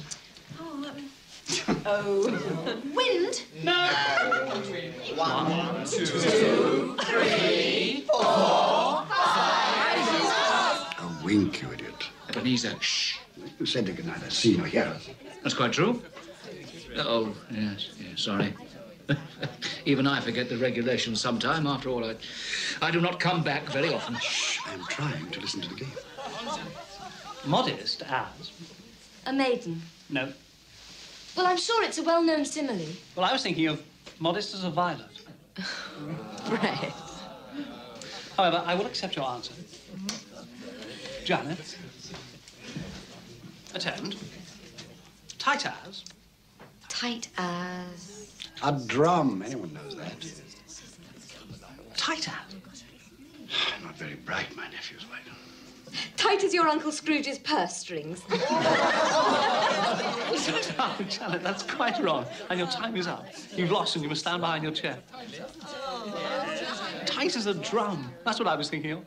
Wind. No. 1, 2, 3, 4, 5. A wink, you idiot. Ebenezer, shh. You said they could neither see nor hear us. That's quite true. Oh, yes, sorry. Even I forget the regulations sometime. After all, I do not come back very often. Shh, I'm trying to listen to the game. Modest as. A maiden. No. Well, I'm sure it's a well-known simile. Well, I was thinking of modest as a violet. Fred. However, I will accept your answer. Janet. Attend. Tight as. Tight as... A drum. Anyone knows that. Tight as. Not very bright, my nephew's wife. Tight as your Uncle Scrooge's purse strings. Oh, Janet, that's quite wrong. And your time is up. You've lost and you must stand behind your chair. Tight as a drum. That's what I was thinking of.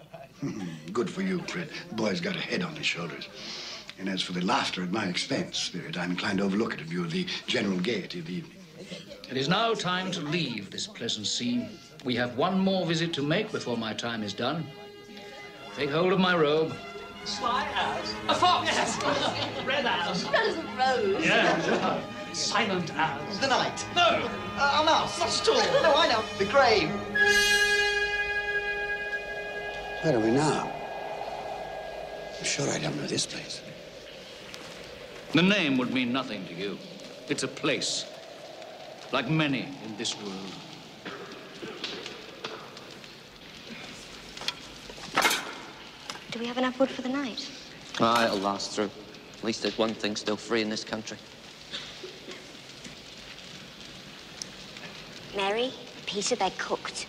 Good for you, Fred. The boy's got a head on his shoulders. And as for the laughter at my expense, Spirit, I'm inclined to overlook it in view of the general gaiety of the evening. It is now time to leave this pleasant scene. We have one more visit to make before my time is done. Take hold of my robe. Sly as. A fox! Yes. Red as. Red as a rose. Yeah. Silent as. The night. No. A mouse. Not at all. No, I know. The grave. Where are we now? I'm sure I don't know this place. The name would mean nothing to you. It's a place, like many in this world. Do we have enough wood for the night? Ah, it'll last through. At least there's one thing still free in this country. Mary, Peter, they're cooked.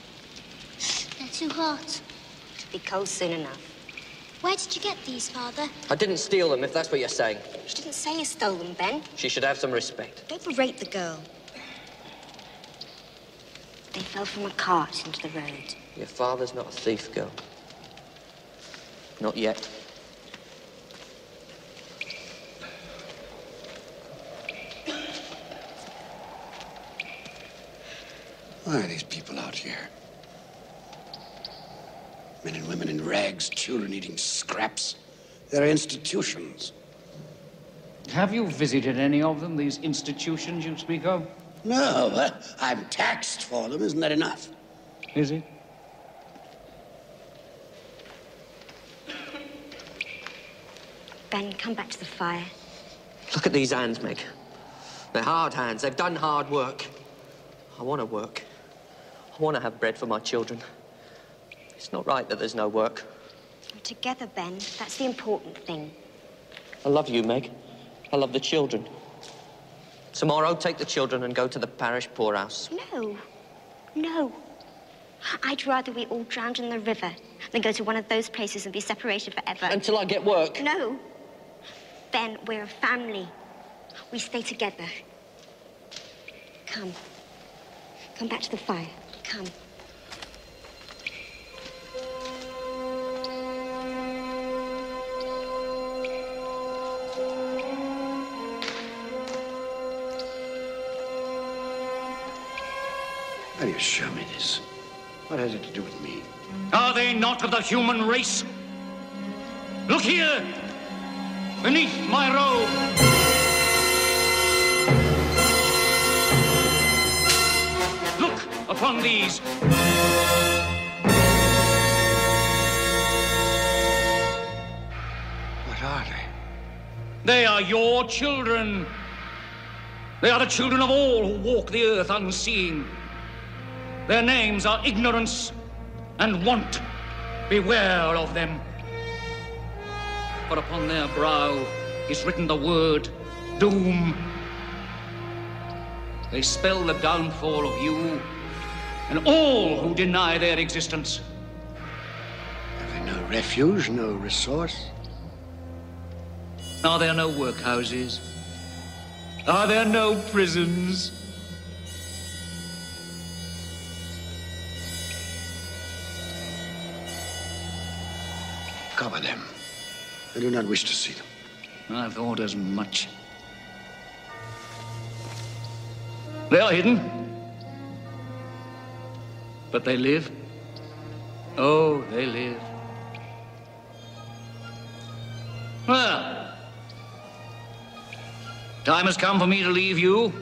They're too hot. It'll be cold soon enough. Where did you get these, Father? I didn't steal them, if that's what you're saying. She didn't say you stole them, Ben. She should have some respect. Don't berate the girl. They fell from a cart into the road. Your father's not a thief, girl. Not yet. Why are these people out here? Men and women in rags, children eating scraps. They're institutions. Have you visited any of them, these institutions you speak of? No, I'm taxed for them. Isn't that enough? Is it? Ben, come back to the fire. Look at these hands, Meg. They're hard hands. They've done hard work. I want to work. I want to have bread for my children. It's not right that there's no work. We're together, Ben. That's the important thing. I love you, Meg. I love the children. Tomorrow, take the children and go to the parish poorhouse. No. No. I'd rather we all drowned in the river than go to one of those places and be separated forever. Until I get work. No. Ben, we're a family. We stay together. Come. Come back to the fire. Come. show me this. What has it to do with me? Are they not of the human race? Look here, beneath my robe. Look upon these. What are they? They are your children. They are the children of all who walk the earth unseeing. Their names are ignorance and want. Beware of them. For upon their brow is written the word doom. They spell the downfall of you and all who deny their existence. Have they no refuge, no resource? Are there no workhouses? Are there no prisons? Cover them. I do not wish to see them. I thought as much. They are hidden. But they live. Oh, they live. Well, time has come for me to leave you,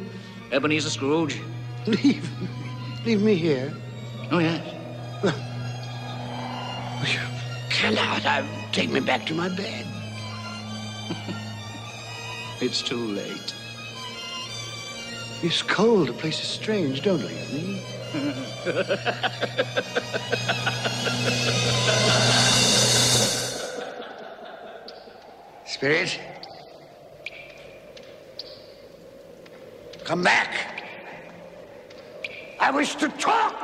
Ebenezer Scrooge. Leave? Leave me here? Oh, yes. Cannot. Take me back to my bed. It's too late. It's cold. The place is strange. Don't leave me. Spirit. Come back. I wish to talk.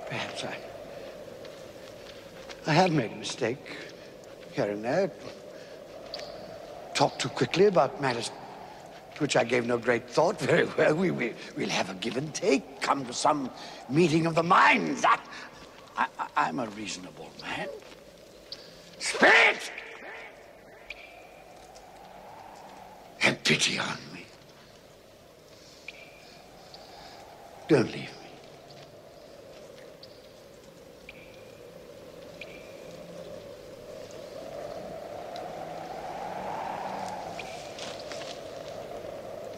Perhaps I have made a mistake here and there. Talked too quickly about matters to which I gave no great thought. Very well, we'll have a give and take. Come to some meeting of the minds. I'm a reasonable man. Spirit! Have pity on me. Don't leave me.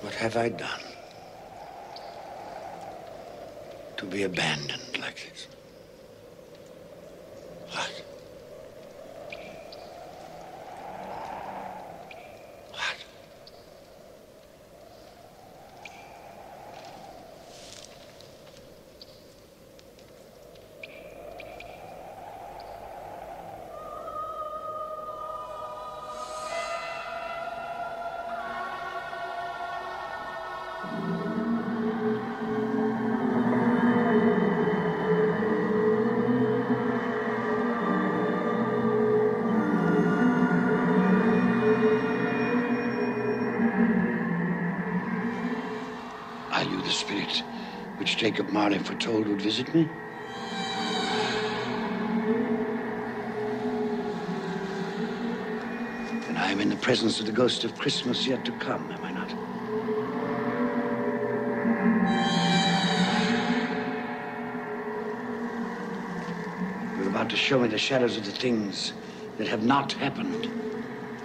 What have I done to be abandoned like this? What? What? Are you the spirit which Jacob Marley foretold would visit me? And I am in the presence of the ghost of Christmas yet to come, am I not? You're about to show me the shadows of the things that have not happened,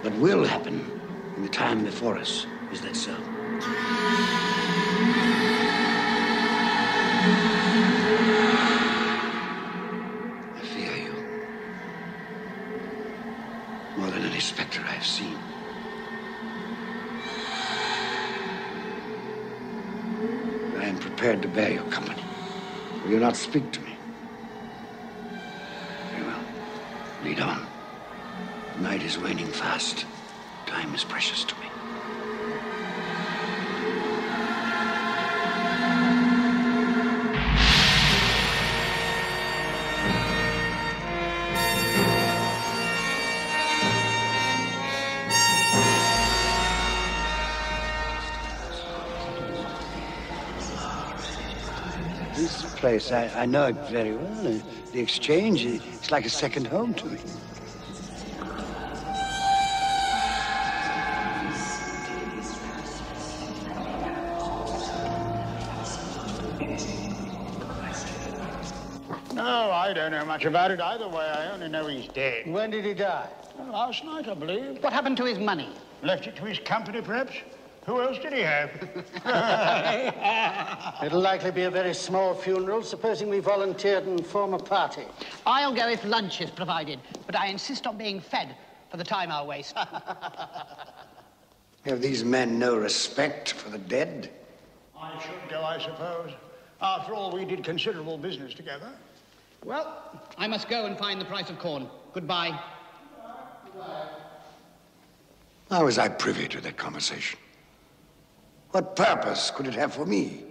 but will happen in the time before us. Is that so? I fear you more than any specter I've seen. I am prepared to bear your company. Will you not speak to me? Very well. Lead on. The night is waning fast. Time is precious to me. This place, I know it very well. The exchange, it's like a second home to me. no, I don't know much about it either way. I only know he's dead. When did he die? Well, last night, I believe. What happened to his money? Left it to his company, perhaps? Who else did he have? It'll likely be a very small funeral, supposing we volunteered and form a party. I'll go if lunch is provided, but I insist on being fed for the time I'll waste. Have these men no respect for the dead? I should go, I suppose. After all, we did considerable business together. Well, I must go and find the price of corn. Goodbye. How was I privy to that conversation? What purpose could it have for me?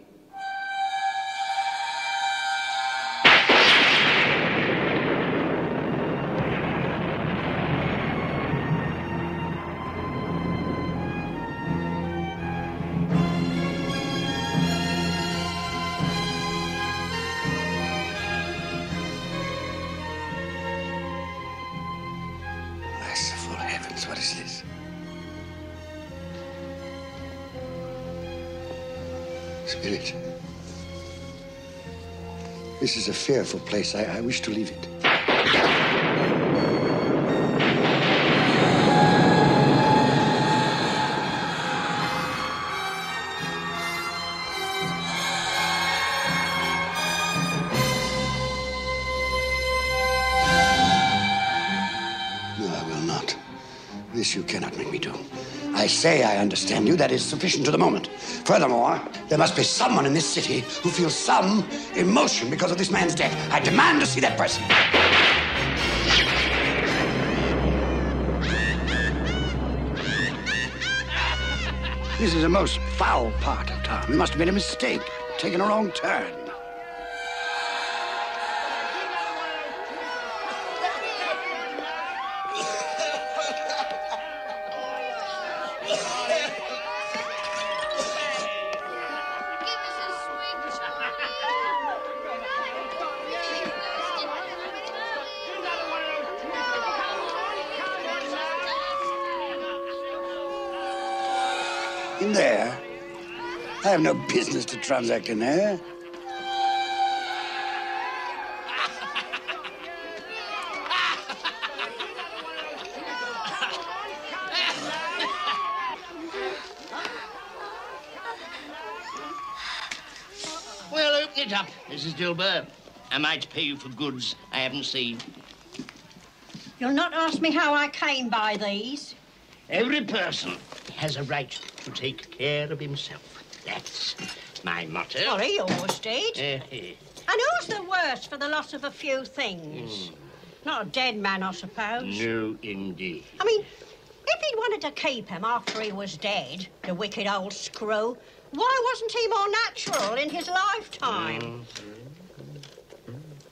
Merciful heavens, what is this? Spirit, this is a fearful place. I wish to leave it. No, I will not. This you cannot make me do. I say I understand you. That is sufficient to the moment. Furthermore, there must be someone in this city who feels some emotion because of this man's death. I demand to see that person. This is a most foul part of town. We must have made a mistake, taken a wrong turn. In there? I have no business to transact in there. Well, open it up, Mrs. Dilber. Am I to pay you for goods I haven't seen? You'll not ask me how I came by these. Every person has a right to take care of himself. That's my motto. Well, he always did. And who's the worse for the loss of a few things? Not a dead man, I suppose. No, indeed. I mean, if he'd wanted to keep him after he was dead, the wicked old screw, why wasn't he more natural in his lifetime?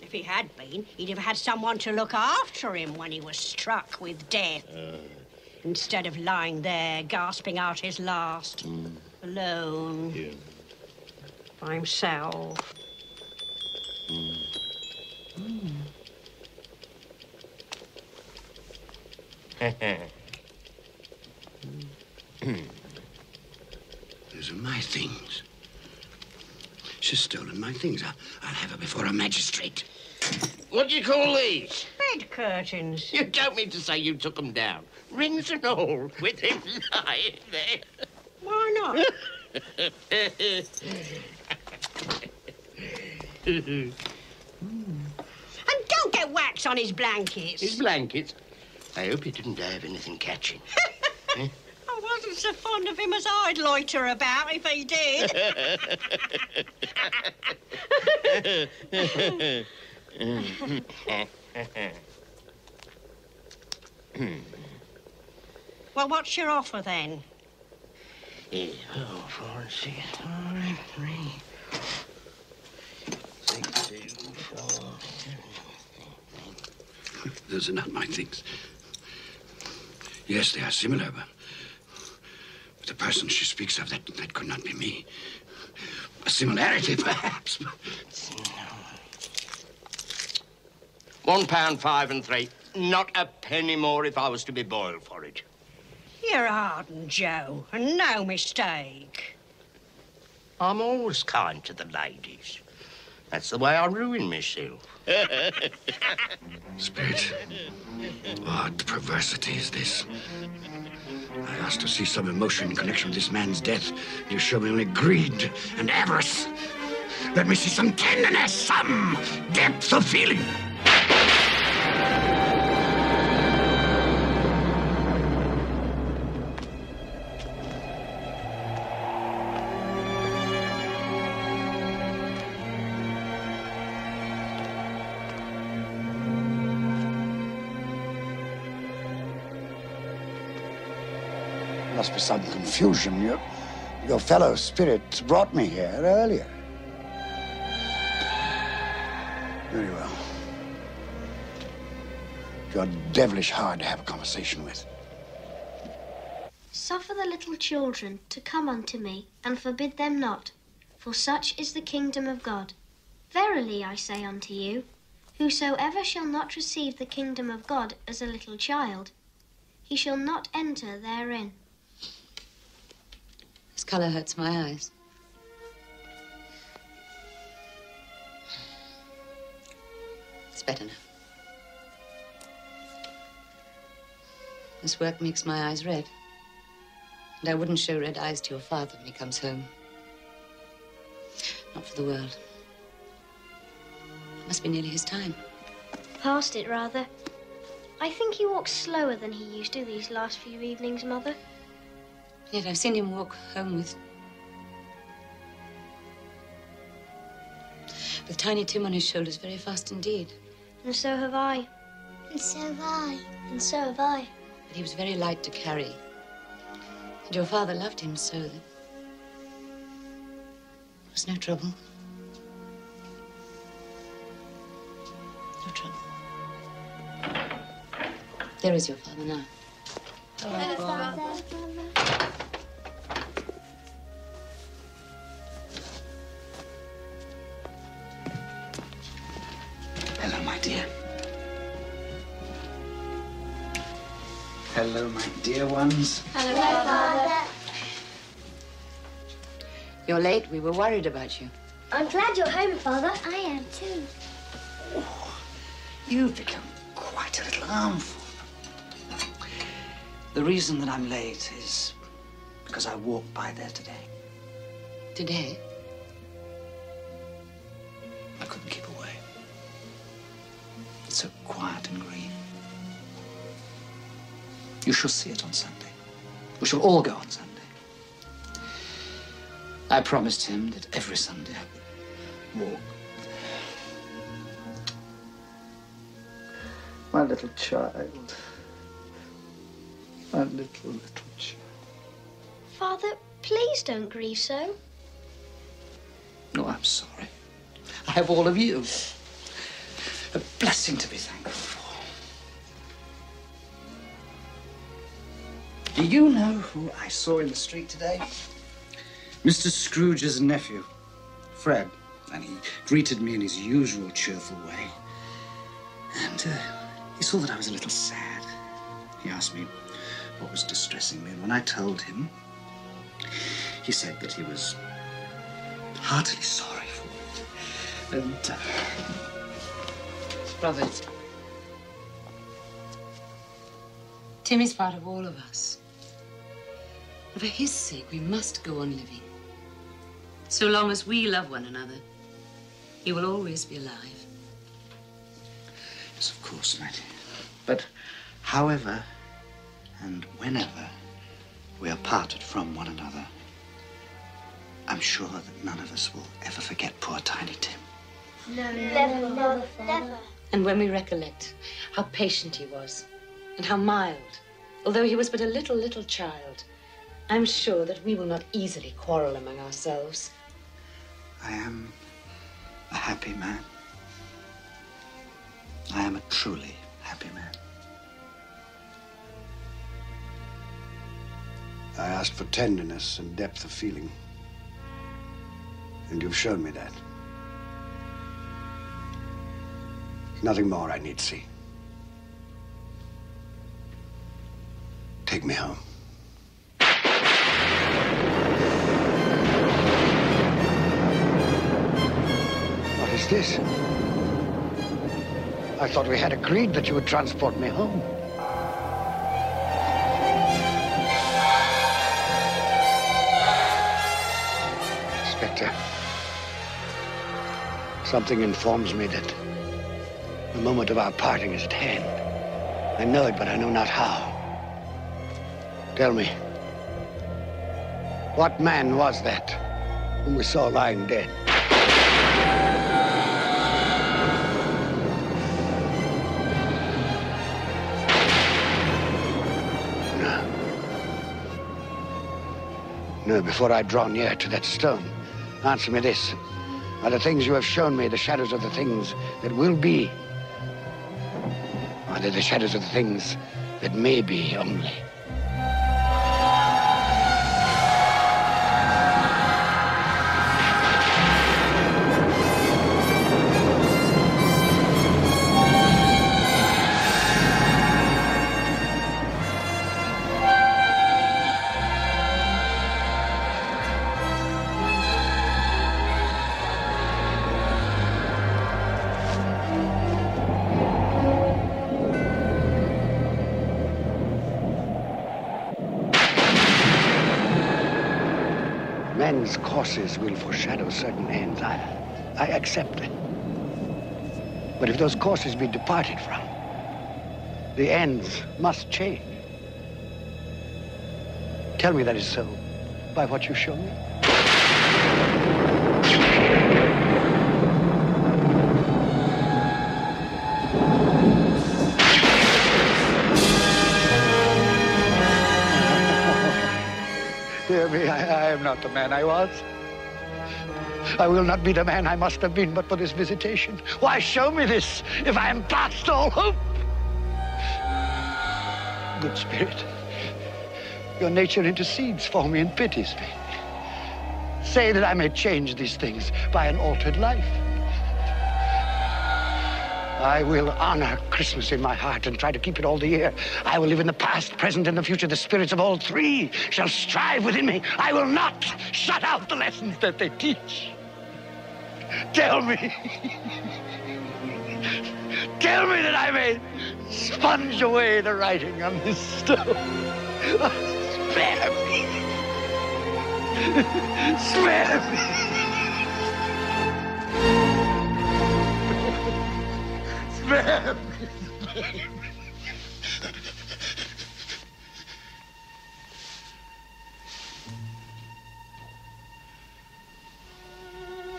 If he had been, he'd have had someone to look after him when he was struck with death. Instead of lying there, gasping out his last, alone, by himself. Those are my things. She's stolen my things. I'll have her before a magistrate. What do you call these? Bed curtains. You don't mean to say you took them down, rings and all, with him lying there? Why not? And don't get wax on his blankets. His blankets? I hope he didn't die of anything catching. I wasn't so fond of him as I'd loiter about if he did. Well, what's your offer then? 4, 6, 5, 3, 6, 2, 4. Those are not my things. Yes, they are similar, but the person she speaks of, that could not be me. A similarity, perhaps. £1, 5 and 3. Not a penny more if I was to be boiled for it. You're hardened, Joe, and no mistake. I'm always kind to the ladies. That's the way I ruin myself. Spirit, what perversity is this? I asked to see some emotion in connection with this man's death. You show me only greed and avarice. Let me see some tenderness, some depth of feeling. Must be some confusion. Your fellow spirit brought me here earlier. Very well. You're devilish hard to have a conversation with. Suffer the little children to come unto me, and forbid them not, for such is the kingdom of God. Verily I say unto you, whosoever shall not receive the kingdom of God as a little child, he shall not enter therein. This colour hurts my eyes. It's better now. This work makes my eyes red. And I wouldn't show red eyes to your father when he comes home. Not for the world. It must be nearly his time. Past it, rather. I think he walks slower than he used to these last few evenings, Mother. Yet I've seen him walk home with Tiny Tim on his shoulders very fast indeed. And so have I. And so have I. And so have I. But he was very light to carry. And your father loved him so that there was no trouble. No trouble. There is your father now. Hello, Father. Hello, my dear. Hello, my dear ones. Hello, Father. You're late. We were worried about you. I'm glad you're home, Father. I am too. You've become quite a little armful. The reason that I'm late is because I walked by there today. Today? I couldn't keep away. It's so quiet and green. You shall see it on Sunday. We shall all go on Sunday. I promised him that every Sunday I would walk. My little child. My little child. Father, please don't grieve so. No, I'm sorry. I have all of you. A blessing to be thankful for. Do you know who I saw in the street today? Mr. Scrooge's nephew, Fred. And he greeted me in his usual cheerful way. And he saw that I was a little sad. He asked me what was distressing me. And when I told him, he said that he was heartily sorry for it. And, Brothers, Timmy's part of all of us. And for his sake, we must go on living. So long as we love one another, he will always be alive. Yes, of course, my dear. But however and whenever we are parted from one another, I'm sure that none of us will ever forget poor Tiny Tim. No, never, never, never. And when we recollect how patient he was and how mild, although he was but a little child, I'm sure that we will not easily quarrel among ourselves. I am a happy man. I am a truly happy man. I asked for tenderness and depth of feeling. And you've shown me that. Nothing more I need see. Take me home. What is What's this? I thought we had agreed that you would transport me home. Inspector, something informs me that the moment of our parting is at hand. I know it, but I know not how. Tell me, what man was that whom we saw lying dead? No, before I draw near to that stone, answer me this. Are the things you have shown me the shadows of the things that will be? Are they the shadows of the things that may be only? Men's courses will foreshadow certain ends. I accept it. But if those courses be departed from, the ends must change. Tell me that is so by what you show me. Hear me, I am not the man I was. I will not be the man I must have been but for this visitation. Why show me this if I am past all hope? Good Spirit, your nature intercedes for me and pities me. Say that I may change these things by an altered life. I will honor Christmas in my heart and try to keep it all the year. I will live in the past, present, and the future. The spirits of all three shall strive within me. I will not shut out the lessons that they teach. Tell me. Tell me that I may sponge away the writing on this stone. Spare me. Spare me. Spare me.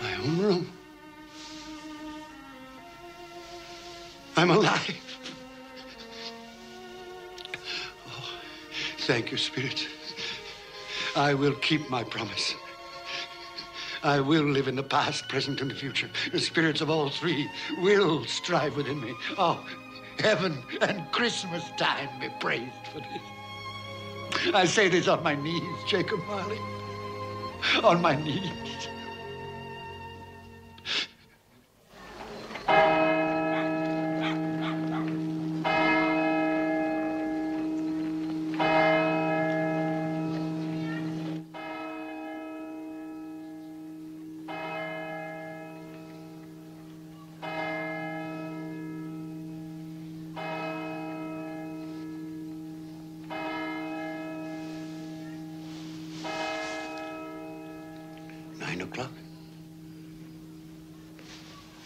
My own room. I'm alive. Oh, thank you, Spirit. I will keep my promise. I will live in the past, present, and the future. The spirits of all three will strive within me. Oh, heaven and Christmas time be praised for this. I say this on my knees, Jacob Marley. On my knees.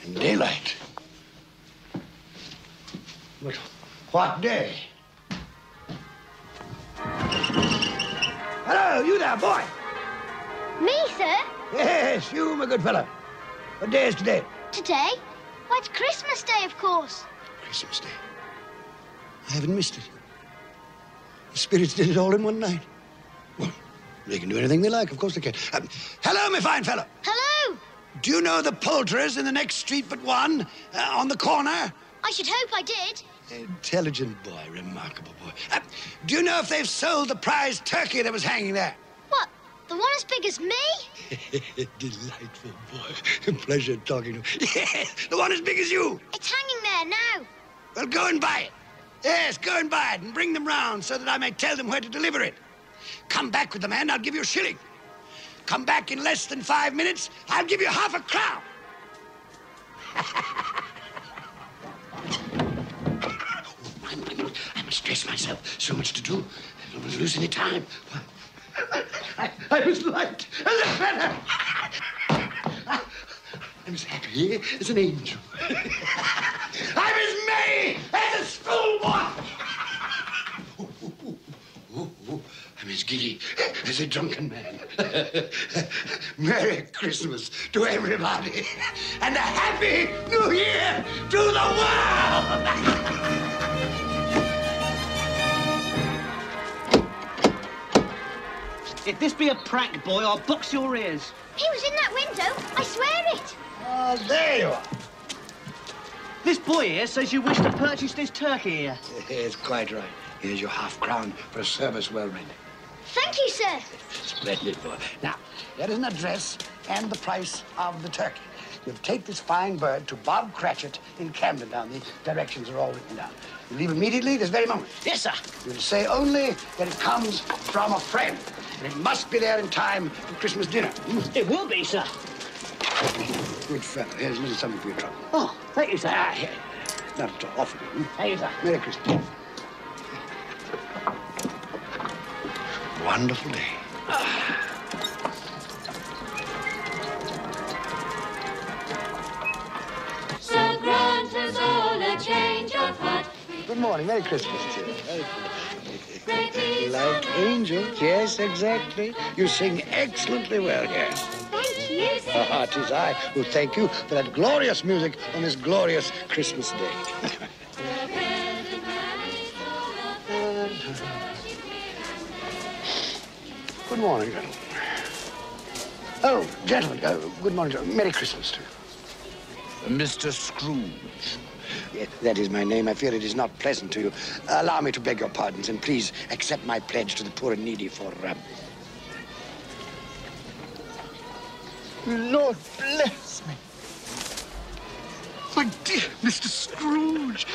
And daylight. But what day? Hello, you there, boy. Me, sir? Yes, you, my good fellow. What day is today? Today? Why, it's Christmas Day, of course. Christmas Day. I haven't missed it. The spirits did it all in one night. Well, they can do anything they like. Of course they can. Hello, my fine fellow. Hello. Do you know the poulterers in the next street but one, on the corner? I should hope I did. Intelligent boy, remarkable boy. Do you know if they've sold the prize turkey that was hanging there? What, the one as big as me? Delightful boy. Pleasure talking to you. Yes, the one as big as you. It's hanging there now. Well, go and buy it. Yes, go and buy it and bring them round so that I may tell them where to deliver it. Come back with the man, I'll give you a shilling. Come back in less than 5 minutes, I'll give you half a crown. I must dress myself. So much to do. I don't want to lose any time. I was light as a feather. I'm as happy as an angel. I'm as merry as a schoolboy. I'm as giddy as a drunken man. Merry Christmas to everybody, and a Happy New Year to the world! If this be a prank, boy, I'll box your ears. He was in that window. I swear it. Oh, there you are. This boy here says you wish to purchase this turkey here. Yes, quite right. Here's your half-crown for a service well rendered. Thank you, sir. Splendid boy. Now, there is an address and the price of the turkey. You'll take this fine bird to Bob Cratchit in Camden Town. The directions are all written down. You leave immediately this very moment. Yes, sir. You'll say only that it comes from a friend. And it must be there in time for Christmas dinner. It will be, sir. Good fellow. Here's a little something for your trouble. Oh, thank you, sir. Here. Not at all. Offer you. Thank you, sir. Merry Christmas. Wonderful day. So grant us all a change of heart. Good morning. Merry Christmas to you. Great peace Like angels. Yes, exactly. You sing excellently well, yes. Thank you, sir. It is I who thank you for that glorious music on this glorious Christmas day. Good morning, gentlemen. Oh, gentlemen, good morning. Merry Christmas to you. Mr. Scrooge. Yes, that is my name. I fear it is not pleasant to you. Allow me to beg your pardons, and please accept my pledge to the poor and needy for... Lord bless me. My dear Mr. Scrooge,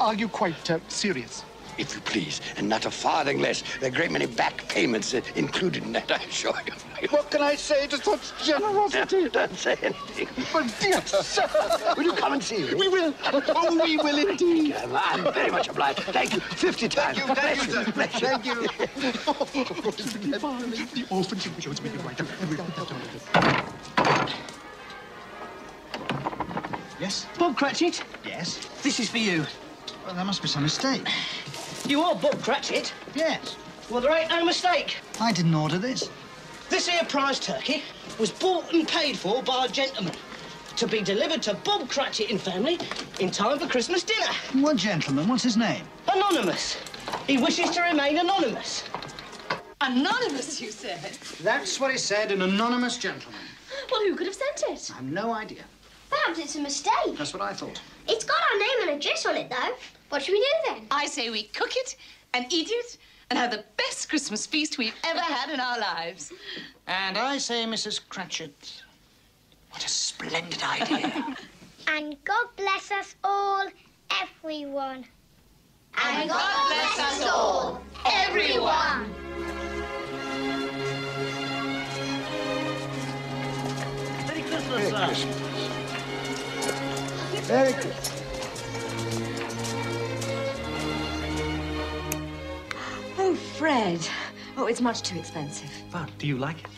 are you quite serious? If you please, and not a farthing less. There are a great many back payments included in that, I assure you. What can I say to such generosity? Don't say anything. But dear sir. Will you come and see me? We will. Oh, we will indeed. I'm very much obliged. Thank you. 50 times. Thank you, sir. Bless you. Thank you. The orphans and widows may be right. Yes? Bob Cratchit? Yes? This is for you. Well, there must be some mistake. You are Bob Cratchit? Yes. Well, there ain't no mistake. I didn't order this. This here prize turkey was bought and paid for by a gentleman to be delivered to Bob Cratchit and family in time for Christmas dinner. What gentleman? What's his name? Anonymous. He wishes to remain anonymous. Anonymous, you said? That's what he said, an anonymous gentleman. Well, who could have sent it? I have no idea. Perhaps it's a mistake. That's what I thought. It's got our name and address on it, though. What should we do then? I say we cook it and eat it and have the best Christmas feast we've ever had in our lives. And I say, Mrs. Cratchit, what a splendid idea. And God bless us all, everyone. And God bless us all, everyone. Merry Christmas, Merry sir. Christmas. Merry Christmas. Oh, Fred. Oh, it's much too expensive. But do you like it?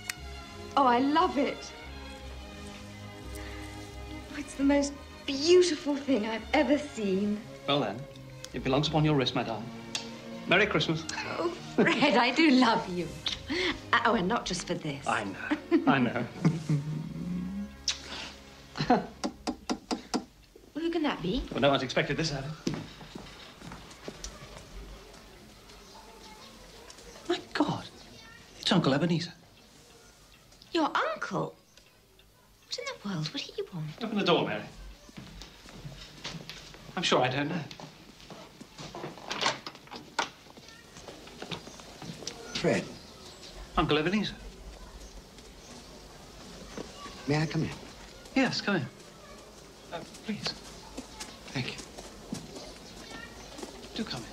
Oh, I love it. Oh, it's the most beautiful thing I've ever seen. Well, then, it belongs upon your wrist, my darling. Merry Christmas. Oh, Fred, I do love you. Oh, and not just for this. I know. I know. Who can that be? Well, no one's expected this, have they? My God. It's Uncle Ebenezer. Your uncle? What in the world would he want? Open the door, Mary. I'm sure I don't know. Fred, Uncle Ebenezer. may I come in? Yes, come in. Please. Thank you. Do come in.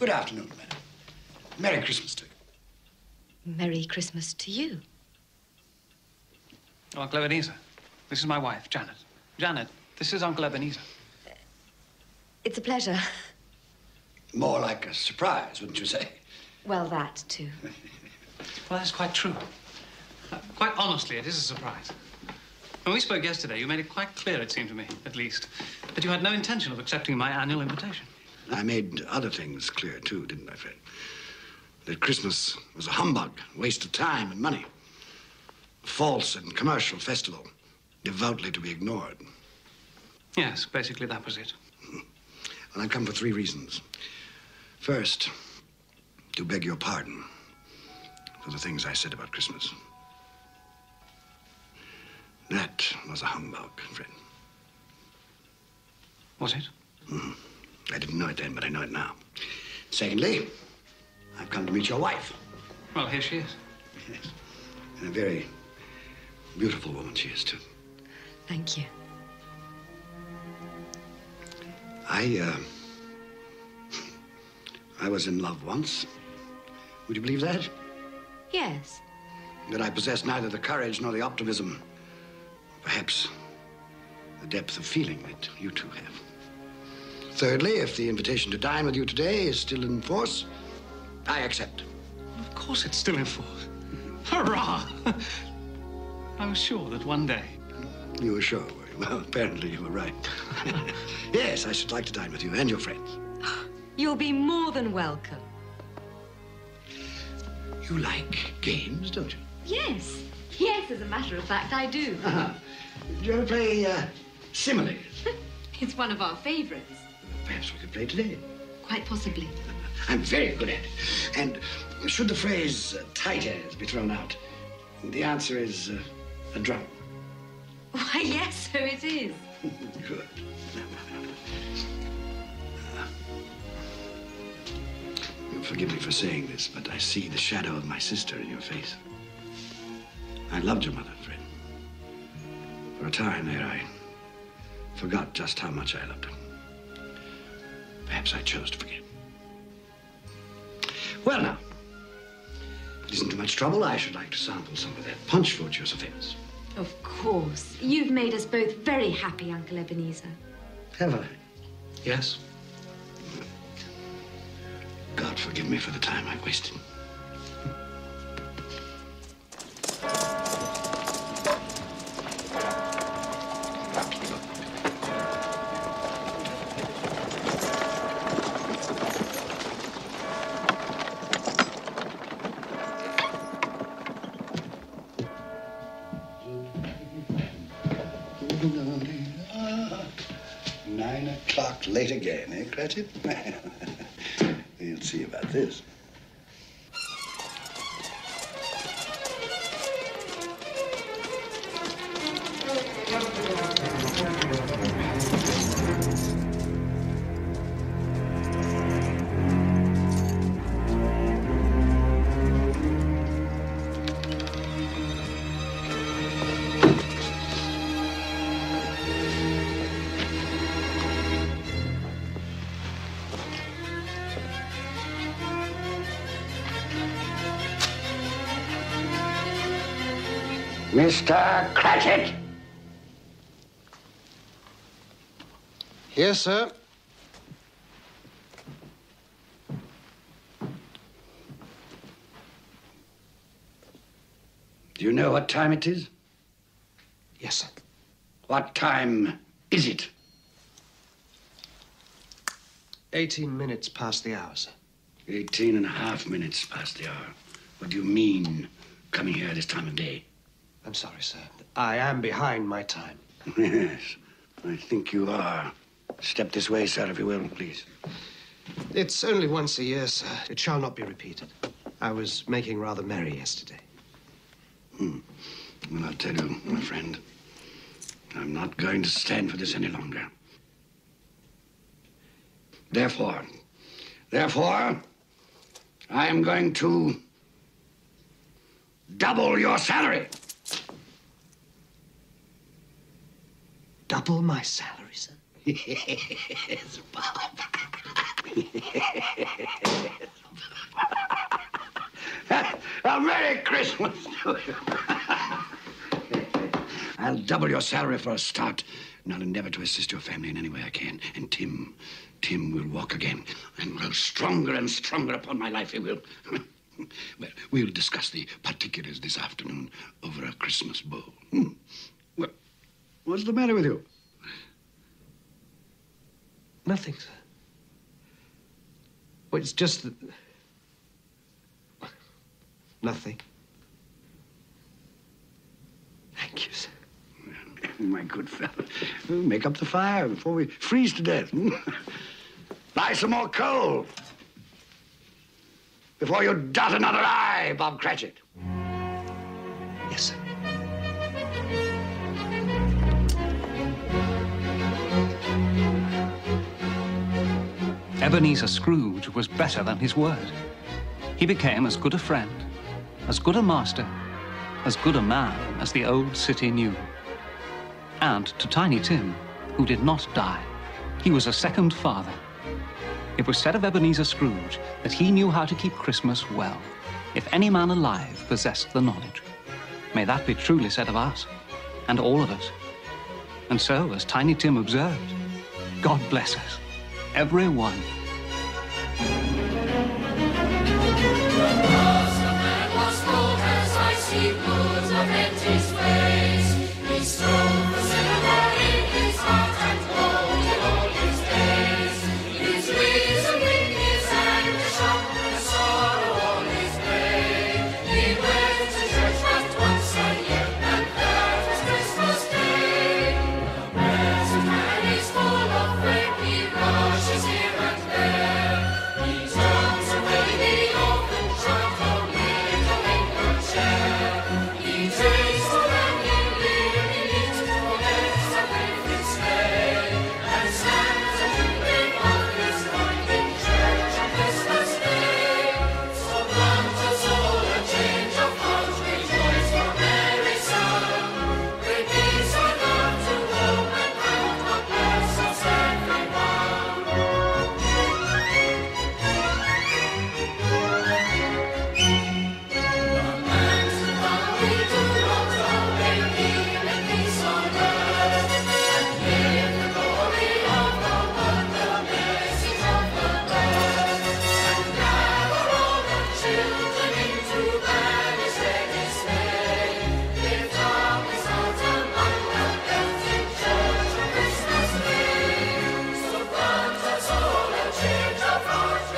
Good afternoon, madam. Merry Christmas to you. Merry Christmas to you. Oh, Uncle Ebenezer, this is my wife, Janet. Janet, this is Uncle Ebenezer. It's a pleasure. More like a surprise, wouldn't you say? Well, that, too. Well, that's quite true. Quite honestly, it is a surprise. When we spoke yesterday, you made it quite clear, it seemed to me, at least, that you had no intention of accepting my annual invitation. I made other things clear, too, didn't I, Fred? That Christmas was a humbug, a waste of time and money. A false and commercial festival, devoutly to be ignored. Yes, basically that was it. Well, I've come for 3 reasons. First, to beg your pardon for the things I said about Christmas. That was a humbug, Fred. Was it? I didn't know it then, but I know it now. Secondly, I've come to meet your wife. Well, here she is. Yes. And a very beautiful woman she is, too. Thank you. I was in love once. Would you believe that? Yes. That I possess neither the courage nor the optimism, perhaps the depth of feeling that you two have. Thirdly, if the invitation to dine with you today is still in force, I accept. Of course it's still in force. Hurrah! I was sure that one day. You were sure, were you? Well, apparently you were right. Yes, I should like to dine with you and your friends. You'll be more than welcome. You like games, don't you? Yes. Yes, as a matter of fact, I do. Do you ever play similes? It's one of our favorites. Perhaps we could play today. Quite possibly. I'm very good at it. And should the phrase tight as be thrown out, the answer is a drum. Why, yes, so it is. Good. You'll forgive me for saying this, but I see the shadow of my sister in your face. I loved your mother, Fred. For a time there, I forgot just how much I loved her. Perhaps I chose to forget. Well, now, if it isn't too much trouble, I should like to sample some of that punch fruit you're so famous. Of course. You've made us both very happy, Uncle Ebenezer. Have I? Yes. God forgive me for the time I've wasted. Late again, eh, Cratchit? We'll see about this. Mr. Cratchit! Yes, sir. Do you know what time it is? Yes, sir. What time is it? 18 minutes past the hour, sir. 18.5 minutes past the hour. What do you mean, coming here this time of day? I'm sorry, sir. I am behind my time. Yes, I think you are. Step this way, sir, if you will, please. It's only once a year, sir. It shall not be repeated. I was making rather merry yesterday. Well, I'll tell you, my friend, I'm not going to stand for this any longer. Therefore, I am going to double your salary. Double my salary, sir? Yes, Bob. A Merry Christmas to you. I'll double your salary for a start, and I'll endeavor to assist your family in any way I can. And Tim will walk again, and grow stronger and stronger upon my life, he will. Well, we'll discuss the particulars this afternoon over a Christmas bowl. Well, what's the matter with you? Nothing, sir. Well, it's just that... Nothing. Thank you, sir. My good fellow. We'll make up the fire before we freeze to death. Buy some more coal. Before you dot another I, Bob Cratchit. Yes, sir. Ebenezer Scrooge was better than his word. He became as good a friend, as good a master, as good a man as the old city knew. And to Tiny Tim, who did not die, he was a second father. It was said of Ebenezer Scrooge that he knew how to keep Christmas well, if any man alive possessed the knowledge. May that be truly said of us, and all of us. And so, as Tiny Tim observed, God bless us, every one.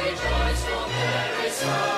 Rejoice, for Mary's son.